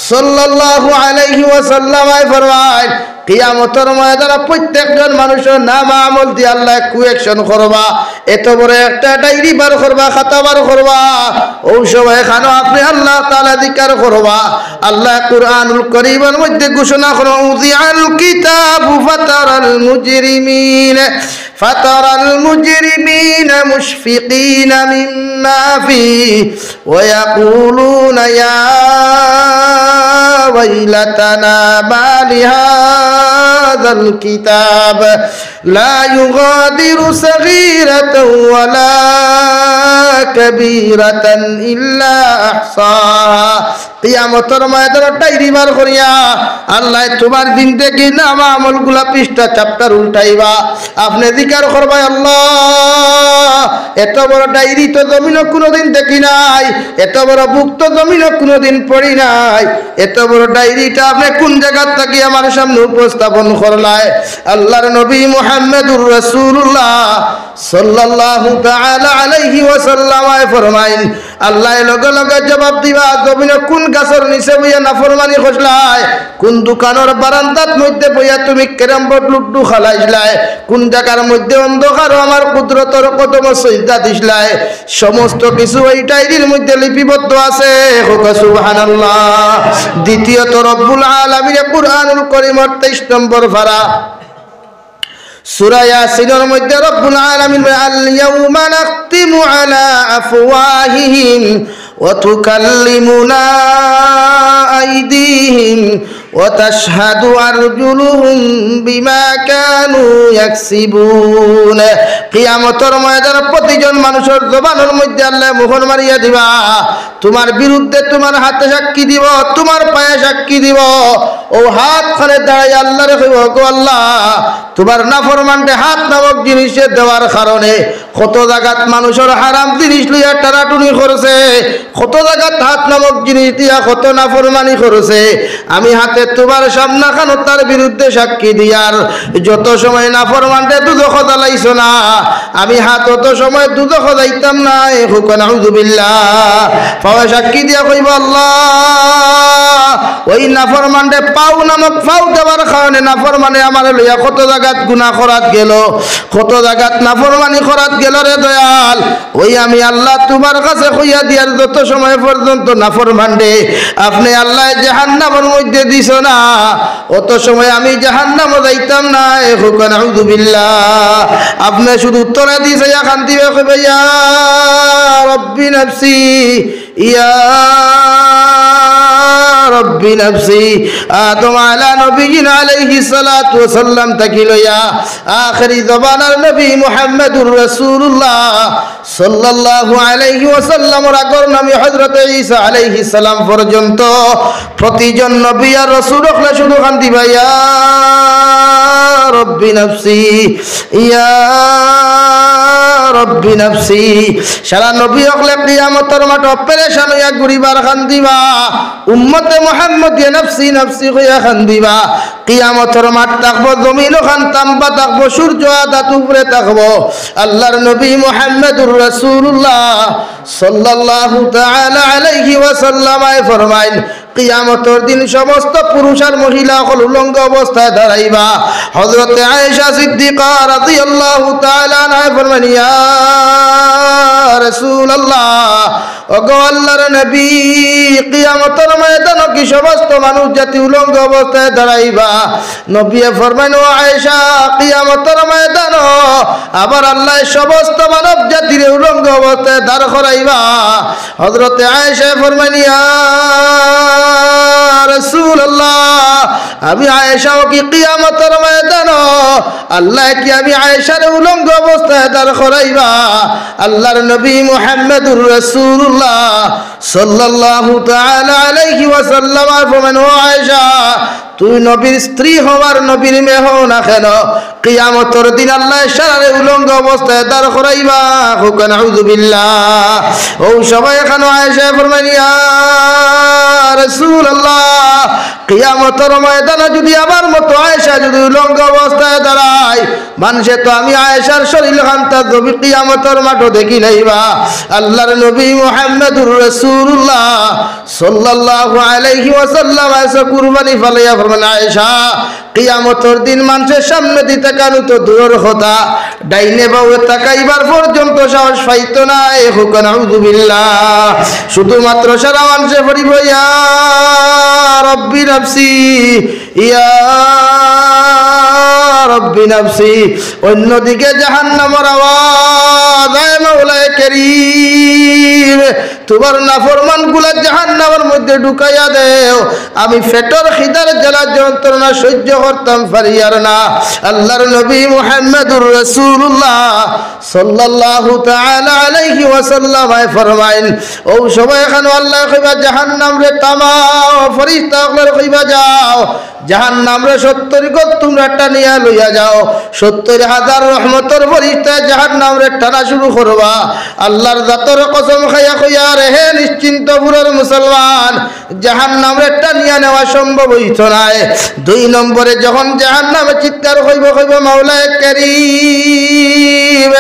সাল্লাল্লাহু আলাইহি ওয়াসাল্লাম ফরমায় কিয়ামতের ময়দানে প্রত্যেকজন মানুষের নাম আমল দিয়ে আল্লাহ কুয়েকশন করবা, এত বড় একটা ডায়েরি বার করবা, খাতা বার করবা, ওই সময় খানো আপনি আল্লাহ তাআলা জিকির করবা। আল্লাহ কুরআনুল কারীমের মধ্যে ঘোষণা করো উযিআল কিতাবু ফাতারাল মুজরিমিনা মুশফিকিনা মিম্মা ফীহি ওয়া ইয়াকুলুনা ইয়া ওয়াইলাতানা মা লিহাযাল কিতাব লা ইউগাদিরু সাগীরাতান ওয়ালা কাবীরাতান ইল্লা আহসাহা। কিয়ামতের ময়দানে ডায়েরি বার করিয়া আল্লাহ তোমার দিন থেকে নাম আমলগুলা পৃষ্ঠা চ্যাপ্টার উল্টাইবা, আপনি জিকির করবা আল্লাহ এত বড় ডায়েরি তো জমিনও কোনোদিন দেখি নাই, এত বড় বুক তো জমিনও কোনোদিন পড়ি নাই, এত বড় ডায়েরিটা আপনি কোন জায়গা থেকে আমার সামনে উপস্থাপন করলাই। আল্লাহর নবী মুহাম্মদুর রাসূলুল্লাহ সাল্লাল্লাহু তাআলা আলাইহি ওয়াসাল্লাম ফরমাইন আল্লাহ লগে লগে জবাব দিবা জমিনে কোন গাছের নিচে বইয়া নাফরমানি করলাই, কোন দোকানের বারান্দার মধ্যে বইয়া তুমি ক্যারাম বোর্ড লুড্ডু খেলাইছলাই, কোন জায়গার মধ্যে অন্ধকার আমার কুদরতের কদম সিজদা দিছলাই, সমস্ত কিছু এই ডায়েরির মধ্যে লিপিবদ্ধ আছে। সুবহানাল্লাহ। দ্বিতীয়ত রব্বুল আলামিন কুরআনুল কারীমের 23 নম্বর পারা সূরা ইয়াসিনের মধ্যে রব্বুল আলামিন আল ইয়াউমা নাখতিমু আলা আফওয়াহিহিম ওয়া তুকাল্লিমুনা আইদিহিম ওয়া তাশহাদু আরজুলুহুম বিমা কানু ইয়াকসিবুন। কিয়ামতের ময়দানে প্রতিজন মানুষের জবানের মধ্যে আল্লাহ মোহর মারিয়া দিবা, তোমার বিরুদ্ধে তোমার হাতে সাক্ষী দিব, তোমার পায়ে সাক্ষী দিব, ও হাত খানে দাঁড়াই আল্লাহরে কইব গো আল্লাহ তোমার নাফরমানকে হাত নামক জিনিসে দেওয়ার কারণে কত জায়গাত মানুষের হারাম জিনিস লইয়া টানাটুনি করছে, কত জায়গাত হাত নামক জিনিস দিয়া কত নাফরমানি করছে, আমি হাতে তোমার সামনা খানো তার বিরুদ্ধে সাক্ষী দিয়ার যত সময় নাফরমানকে দুদখ জ্বালাইছো না আমি হাত অত সময় দুদখ যাইতাম না। হুকুম নাউযুবিল্লাহ। পাওয়া সাক্ষী দিয়া কইব আল্লাহ ওই ওই নাফরমানরে পাও নামক পাও দেওয়ার কারণে নাফরমানে আমার লইয়া কত জায়গাত গুনাহ করাত গেল, কত জায়গাত নাফরমানি করাত গেল রে দয়াল। ওই আমি আল্লাহ তোমার কাছে কইয়া দিয়ার যত সময় পর্যন্ত নাফরমানরে আপনি আল্লাহ জাহান্নামের মধ্যে দিছ না, অত সময় আমি জাহান্নামে যাইতাম না। হুকান আউযু বিল্লাহ। আপনি শুধু উত্তরে দিছে ইয়া খান্তি কইবে ইয়া রব্বি নফসি ইয়া রব্বি নফসি। আদম আলা নবিয়িনা আলাইহিস সালাতু ওয়াস সালাম থেকে লইয়া আখিরি জবানার নবী মুহাম্মদুর রাসূলুল্লাহ সাল্লাল্লাহু আলাইহি ওয়াসাল্লামের আগর নবী হযরত ঈসা আলাইহিস সালাম পর্যন্ত প্রতিজন নবী আর রাসূল হলে শুধু কান্দি ভাইয়া রব্বি নফসি ইয়া রব্বি নফসি। সারা নবী হলে কিয়ামতের মাঠে পেরেশান হইয়া ঘুরিবার কান্দিবা, উম্মতে মুহাম্মদিয়া নফসি নফসি হইয়া কান্দিবা। কিয়ামতের মাঠ থাকবো, জমিন ওখান তাম্বা থাকবো, সূর্য আদাত উপরে থাকবো। আল্লাহর নবী মুহাম্মদুর রাসূলুল্লাহ সাল্লাল্লাহু তাআলা আলাইহি ওয়াসাল্লাম ফরমাইন কিয়ামতের দিন সমস্ত পুরুষ আর মহিলা সকল উলঙ্গ অবস্থায় দাঁড়াইবা। হযরতে আয়েশা সিদ্দিকা রাদিয়াল্লাহু তাআলা আনহা ফরমান ইয়া রাসূলুল্লাহ, ওগো আল্লাহর নবী, কিয়ামতের ময়দানে কি সমস্ত মানুষ জাতি উলঙ্গ অবস্থায় দাঁড়াইবা? নবী ফরমান ও আয়েশা, কিয়ামতের ময়দানে আবার আল্লাহ সমস্ত মানব জাতির উলঙ্গ অবস্থায় দাঁড় করাইবা। হযরতে আয়েশা ফরমান ইয়া রাসূলুল্লাহ, আমি আয়েশাও কি কিয়ামতের ময়দানে আল্লাহ কি আমি আয়েশার উলঙ্গ অবস্থায় দাঁড় করাইবা? আল্লাহর নবী মুহাম্মদুর রাসূলুল্লাহ সাল্লাল্লাহু তাআলা আলাইহি ওয়াসাল্লাম ফরমান ও আয়েশা, তুই নবীর স্ত্রী হওয়ার নবীর মেয়ে হও না কেন, কিয়ামতের দিন আল্লাহ সারারে উলঙ্গ অবস্থায় দাঁড় করাইবা। হুকান আউযু বিল্লাহ। ও সবাই এখানে আয়েশা ফরমান ইয়া রাসূলুল্লাহ, কিয়ামতের ময়দানে যদি আমার মতো আয়েশা যদি উলঙ্গ অবস্থায় দাঁড়ায়, মানুষে তো আমি আয়েশার শরীর খান্তা জমি কিয়ামতের মাঠে দেখি নাইবা। আল্লাহর নবী মুহাম্মদুর রাসূলুল্লাহ সাল্লাল্লাহু আলাইহি ওয়াসাল্লাম এসে কুরবানি ফালাইয়া ফরমান আয়েশা, কিয়ামতের দিন মানুষের সামনে দিতে কানু তো দূরের কথা, ডাইনে বাউয়ে তাকাইবার পর্যন্ত সাহস পাইতো না। হুকান আউযু বিল্লাহ। শুধুমাত্র সারা মানুষে পড়িব ইয়া রব্বি নফসি ইয়া রব্বি নফসি। অন্যদিকে জাহান্নামের আওয়াজ, আয় মাওলায়ে কারীম, তোমার নাফরমান গুলা জাহান্নামের মধ্যে ঢুকাইয়া দেও, আমি পেটের খিদার জ্বালা যন্ত্রণা সহ্য করতাম পারিয়ার না। আল্লাহর নবী মুহাম্মদুর রাসূলুল্লাহ সাল্লাল্লাহু তাআলা আলাইহি ওয়াসাল্লাম ফরমাইন, ও সবাই এখানে আল্লাহ কইবা জাহান্নাম রে তামাও, ফেরেশতা সকলে কইবা যাও জাহান্নাম রে 70 গজ তোমরা টানিয়া লইয়া যাও। 70,000 রহমতের ফেরেশতা জাহান্নাম রে টানা শুরু করবা। আল্লাহর জাতের কসম খাইয়া কইয়া রে হে নিশ্চিন্ত পুরোর মুসলমান, জাহান্নাম রে টানিয়া নেওয়া সম্ভব হইতো না। 2 নম্বরে যখন জাহান্নামে চিৎকার হইব মাওলায়ে কারীম,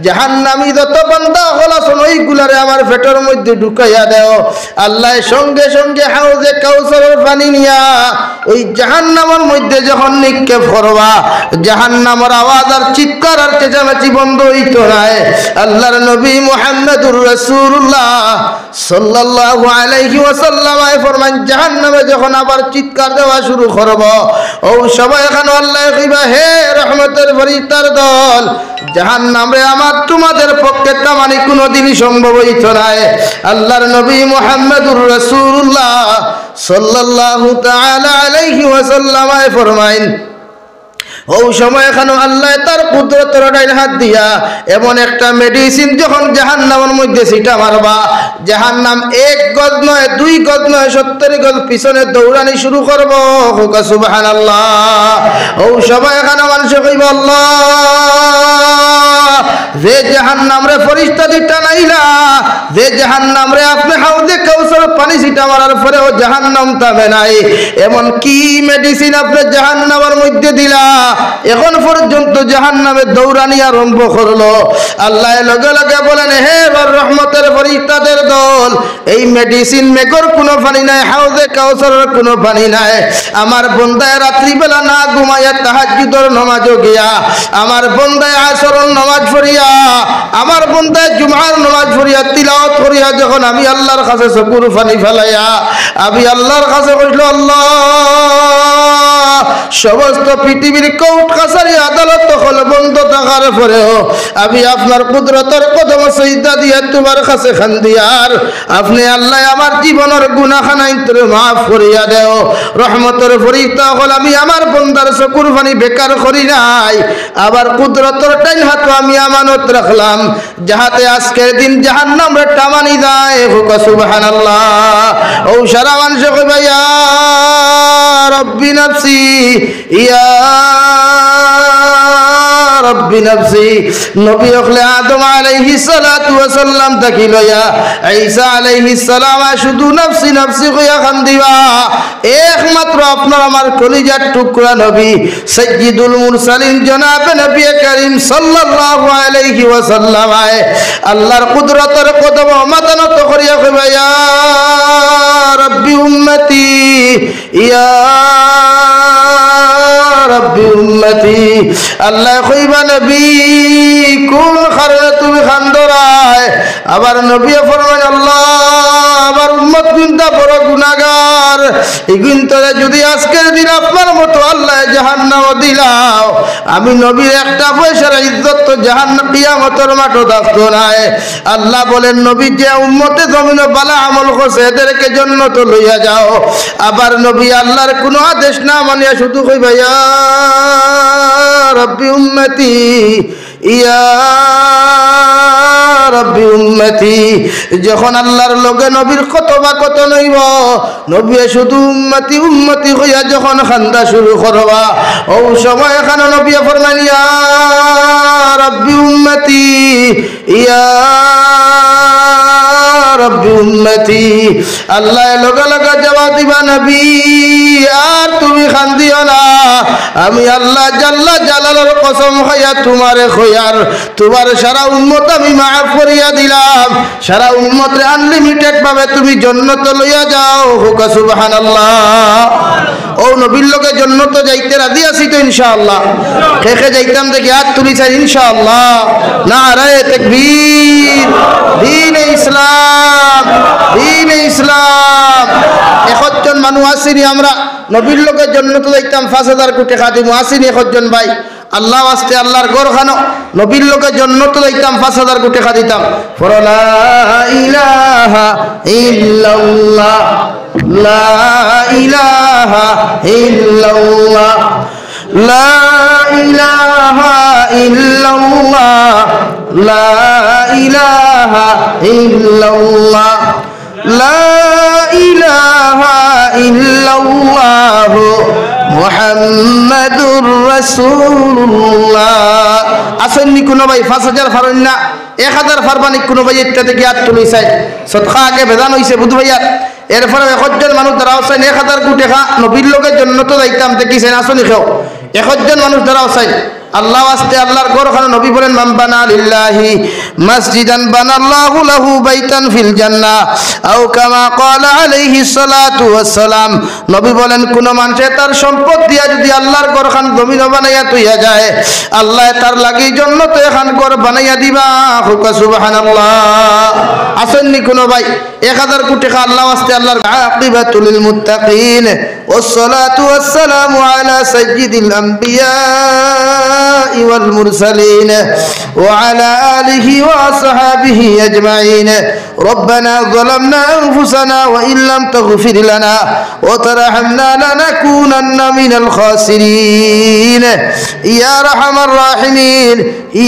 জাহান্নামী যত বান্দা হলা ওইগুলারে আমার পেটের মধ্যে ঢুকাইয়া দেও। আল্লাহ সঙ্গে সঙ্গে হাউজে কাউসারের পানি নিয়া ওই জাহান্নামের মধ্যে যখন নিক্ষেপ করবা, জাহান্নামের আওয়াজ আর চিৎকার আর চেঁচামেচি বন্ধ হইতো না। আল্লাহর নবী মুহাম্মদুর রাসূলুল্লাহ সাল্লাল্লাহু আলাইহি ওয়াসাল্লাম ফরমান, জাহান্নামে যখন আবার চিৎকার দেওয়া শুরু করব, ও সবাই এখানে আল্লাহ কইবা হে রহমতের ফেরেশতার দল, জাহান্নাম রে আমার তোমাদের পক্ষে তামানি কোনোদিনই সম্ভব হইতো না। আল্লাহর নবী মুহাম্মদুর রাসূলুল্লাহ সাল্লাল্লাহু তাআলা আলাইহি ওয়াসাল্লাম ফরমাইন, ও সময় এখানে আল্লাহ তার কুদরতের ডাইন হাত দিয়া এমন একটা মেডিসিন যখন জাহান্নামের মধ্যে ছিটা মারবা, জাহান্নাম 1 গজ নয় 2 গজ নয় 70 গজ পিছনে দৌড়ানি শুরু করব। হুকা সুবহানাল্লাহ। ও সবাই এখানে মানুষ কইব আল্লাহ, যে জাহান্নাম রে ফেরেশতা দিটা নাইলা, যে জাহান্নাম রে আপনি হাউজে কাউসার পানি ছিটা মারার পরে ও জাহান্নাম থামে নাই, এমন কি মেডিসিন আপনি জাহান্নামের মধ্যে দিলা এখন পর্যন্ত জাহান্নামের দৌড়ানি আরম্ভ করলো। আল্লাহ লগে লগে বলেন, হে রহমতের ফরিস্তাদের দল, এই মেডিসিন মেকর কোনো পানি নাই, হাউজে কাউসারের কোনো পানি নাই। আমার বন্দায় রাত্রিবেলা না ঘুমাইয়া তাহাজ্জুদের নামাজও গিয়া, আমার বন্দায় আসরের নামাজ পড়িয়া, আমার বন্দায় জুমার নামাজ পড়িয়া তিলাওয়াত করিয়া যখন আমি আল্লাহর কাছে চকুর পানি ফেলাইয়া আমি আল্লাহর কাছে কইল, আল্লাহ সমস্ত পৃথিবীর কোর্ট কাছারি আদালত হল বন্ধ থাকার পরেও আমি আপনার কুদরতের কদম সিজদা দিয়া তোমার কাছে খান্দিয়ার আপনি আল্লাহ আমার জীবনের গুনাহখানা ইন্তরে মাফ করিয়া দেও। রহমতের ফরিস্তা হল আমি আমার বন্দার চকুর পানি বেকার করি নাই, আবার কুদরতের টাইম হাত আমি আমানত রাখলাম যাহাতে আজকের দিন জাহান্নামে টামানি যায়। হুক সুবহানাল্লাহ। ও সারা মানুষ কইবা ইয়া রব্বি নফসি ইয়া রব্বি নফসি। নবী হলে আদম আলাইহিস সালাতু ওয়াস সালাম তাকি লইয়া ঈসা আলাইহিস সালাম শুধু নফসি নফসি কইয়া কান্দিবা। একমাত্র আপনার আমার কলিজার টুকরা নবী সাইয়্যিদুল মুরসালিন জনাবে নবী করিম সাল্লাল্লাহু আলাইহি ওয়াসাল্লাম আল্লাহর কুদরতের কদম মাতানত করিয়া কইবা ইয়া রব্বি উম্মতি ইয়া রব্বি উম্মতি। আল্লাহ কইবা নবী কোন কারণে তুমি খান্দরায়? আবার নবী ফরমান, আল্লাহ আমার উম্মত গুনটা বড় গুনাহগার, এই গুনতরে যদি আজকের দিন আপনার মতো আল্লাহ জাহান্নাম দিলাও, আমি নবীর একটা পয়সার ইজ্জত তো জাহান্নাম কিয়ামতের মাঠে থাকতো না। আল্লাহ বলেন, নবী যে উম্মতে জমিনে বালা আমল করছে এদেরকে জান্নাত লইয়া যাও। আবার নবী আল্লাহর কোনো আদেশ না মানিয়া শুধু কইবা ইয়া রব্বি উম্মতি ইয়া রব্বি উম্মতি। যখন আল্লাহর লগে নবীর কতবা কত নইব, নবী শুধু উম্মতি উম্মতি হইয়া যখন খান্দা শুরু করবা, ও সময় এখানে নবী ফরমান ইয়া রব্বি উম্মতি ইয়া রব্বি উম্মতি। আল্লাহ লগে লগে জবাব দিবা, নবী আর তুমি খান্দিও না, আমি আল্লাহ জাল্লা জালালের কসম খাইয়া তোমারে খয়ার তোমার সারা উম্মত আমি মাফ করিয়া দিলাম। সারা উম্মতরে আনলিমিটেড ভাবে তুমি জান্নাত লইয়া যাও। হুক সুবহানাল্লাহ। ও নবীর লোকে জান্নাত যাইতে রাজি আছি তো ইনশাআল্লাহ? কে কে যাইতাম দেখি হাত তুলি চাই ইনশাআল্লাহ। নারায়ে তাকবীর। দ্বীনে ইসলাম, দ্বীনে ইসলাম। একজন মানুষ আসিনি আমরা নবীর লোকে জান্নাত যাইতাম 5000 কোটি টাকা দিব, আসিনি একজন ভাই? আল্লাহ আস্তে আল্লাহর ঘর খানো নবীর লোকে জান্নাত যাইতাম 5000 কোটি টাকা দিতাম। লা ইলাহা ইল্লাল্লাহ লা ইলাহা ইল্লাল্লাহ লা ইলাহা ইল্লাল্লাহ লা ইলাহা ইল্লাল্লাহ লা ইলাহা ইল্লাল্লাহ মুহাম্মাদুর রাসূলুল্লাহ। আসেননি কোনো ভাই 5000 ফারন না 1000 ফারবানি কোনো ভাই ইত্যাদি কি আর তুলি চাই সদকা আগে বেদান হইছে বুধ ভাইয়া। এরপরে একজন মানুষ দাঁড়াও চাই 1000 কোটি টাকা নবীর লোকের জন্য তো যাইতাম দেখিছেন আসনি খেও একজন মানুষ দাঁড়াও চাই আল্লাহ আস্তে আল্লাহর ঘর খানে নবী বলেন, মান বানা লিল্লাহি মসজিদান বানাল্লাহু লাহু বাইতান ফিল জান্নাহ আও কামা ক্বালা আলাইহিস সালাতু ওয়াস সালাম। নবী বলেন, কোন মানুষ তার সম্পদ দিয়া যদি আল্লাহর ঘর খান জমিন বানাইয়া তুইয়া যায়, আল্লাহ তার লাগি জান্নাতে খান ঘর বানাইয়া দিবা। হুক সুবহানাল্লাহ। আসেননি কোন ভাই 1000 কোটি টাকা আল্লাহ আস্তে আল্লাহর আকিবাতুল লিল মুত্তাকিন ওয়াস সালাতু ওয়াস সালামু আলা সাইয়্যিদিল আমবিয়া والمرسلين وعلى آله وصحبه أجمعين. ربنا ظلمنا أنفسنا وإن لم تغفر لنا وترحمنا لنكونن من الخاسرين. يا أرحم الراحمين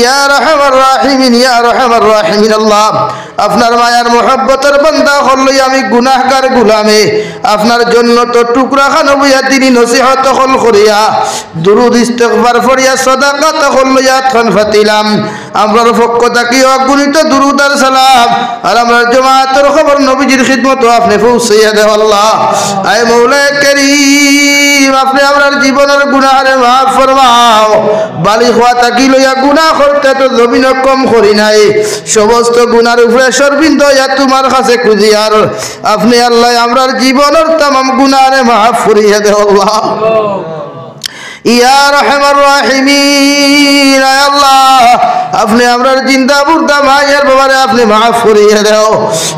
يا أرحم الراحمين يا أرحم الراحمين الله আপনার মায়ার মোহাব্বতের বান্দা হলো আমি গুনাহগার গোলামে আপনার জন্য তো টুকরা খানো বইয়া তিনি নসিহত হল করিয়া দুরুদ ইস্তিগফার ফরিয়া সাদাকা তখন লইয়া খান ফাতিলাম। আমরার পক্ষ থেকে অগণিত দুরুদ আর সালাম আর আমরা জামাতের খবর নবীজির খিদমত আপনি পৌঁছাইয়া দেও আল্লাহ। আয় মওলা করিম আপনি আমরার জীবনের গুনাহরে মাফ ফরমাও বালিগ হওয়া থাকি লইয়া গুনাহ করতে তো জমিন কম করি নাই সমস্ত গুনার উপরে শর্মিন্দা হইয়া তোমার কাছে খুঁজিয়ার আপনি আল্লাহ আমরার জীবনের तमाम গুনাহরে মাফ করিয়া দাও আল্লাহ ইয়া রহমান রাহিমিন আয় আল্লাহ আপনি আমরার জিন্দা মুর্দা মায়ের বাবারে আপনি মাফ করিয়ে দাও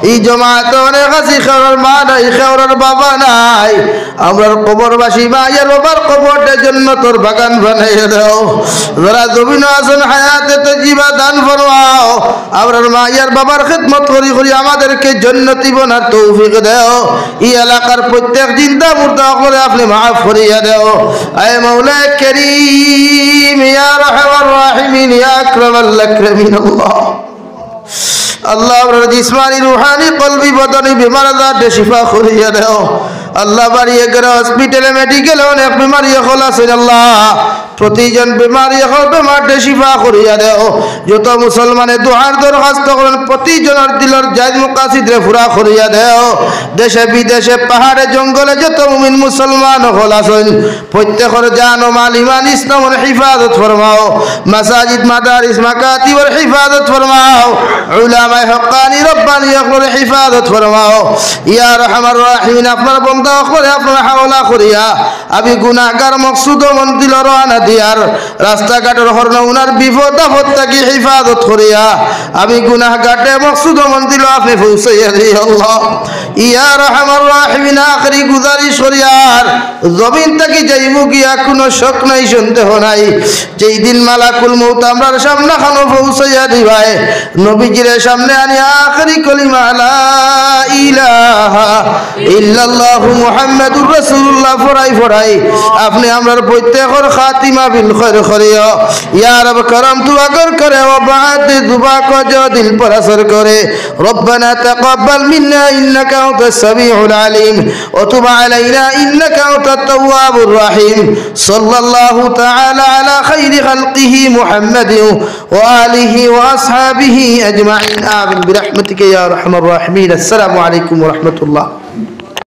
এই জমাতে অনেক আছে খাওয়ার মা নাই খাওয়ার বাবা নাই আমরার কবরবাসী মায়ের বাবার কবরটার জন্য তোর বাগান বানাইয়ে দাও যারা জমিন আছেন হায়াতে তো জীবা দান ফরমাও আমরার মায়ের বাবার খিদমত করি করি আমাদেরকে জান্নাতি বানার তৌফিক দাও এই এলাকার প্রত্যেক জিন্দা মুর্দা করে আপনি মাফ করিয়ে দাও আয় মাওলা كريم يا رحم الراحمين يا أكرم الأكرمين الله الله جسماني روحاني قلبي بدني بمرضات شفاء خريا دو الله বাড়িয়ে গেলে হসপিটালে মেডিকেলে অনেক বিমারি খোলাস আল্লাহ প্রতিজন বিমারি হল বেমারটা শিফা করিয়া দেও যত মুসলমানে দুআর দরখাস্ত করেন প্রতিজনের দিলের জায়েজ মুকাসিদরে পুরা করিয়া দেও দেশে বিদেশে পাহাড়ে জঙ্গলে যত মুমিন মুসলমান খোলাসন প্রত্যেকের জান ও মাল ঈমান ইসলামের হিফাজত ফরমাও মাসাজিদ মাদারিস মাকাতিবের হিফাজত ফরমাও উলামায়ে হক্কানি রব্বানি এগুলোর হিফাজত ফরমাও ইয়া রহমান রাহিমিন আপনার বন্দা করে আপনার হাওলা করিয়া আমি গুনাহগার মকসুদ মন দিল রওনা দিয়ার রাস্তাঘাটের হরনা উনার বিপদ আপদ থেকে হিফাজত করিয়া আমি গুনাহগারে মকসুদ মন দিল আপনি পৌঁছাইয়া দিও আল্লাহ ইয়া রহমান রাহিমিন আখরি গুজারিশ করিয়ার জমিন থেকে যাইবো গিয়া কোনো শক নাই সন্দেহ নাই যেই দিন মালাকুল মউত আমরার সামনে খানো পৌঁছাইয়া দিবাই নবীজির সামনে আনি আখরি কলিমা লা ইলাহা ইল্লাল্লাহু মুহাম্মাদুর রাসূলুল্লাহ ফরাই আপনি আমরার প্রত্যেকের খাতিমা বিল খৈর করিও ইয়া রব করম তু আগর করে ও বাদ দুবা কো जो दिल पर असर करे रब्बना तक़ब्बल मिन्ना इन्नका अंतस समीउल अलीम व तुब अलैना इन्नका अंतत तव्वाबुर रहीम सल्लल्लाहु तआला अला खैरि खल्क़िही मुहम्मद व आलिहि व अस्हाबिही अजमाइन आमीन बिरहमतिका या अरहमर राहिमीन अस्सलामु अलैकुम व रहमतुल्लाह।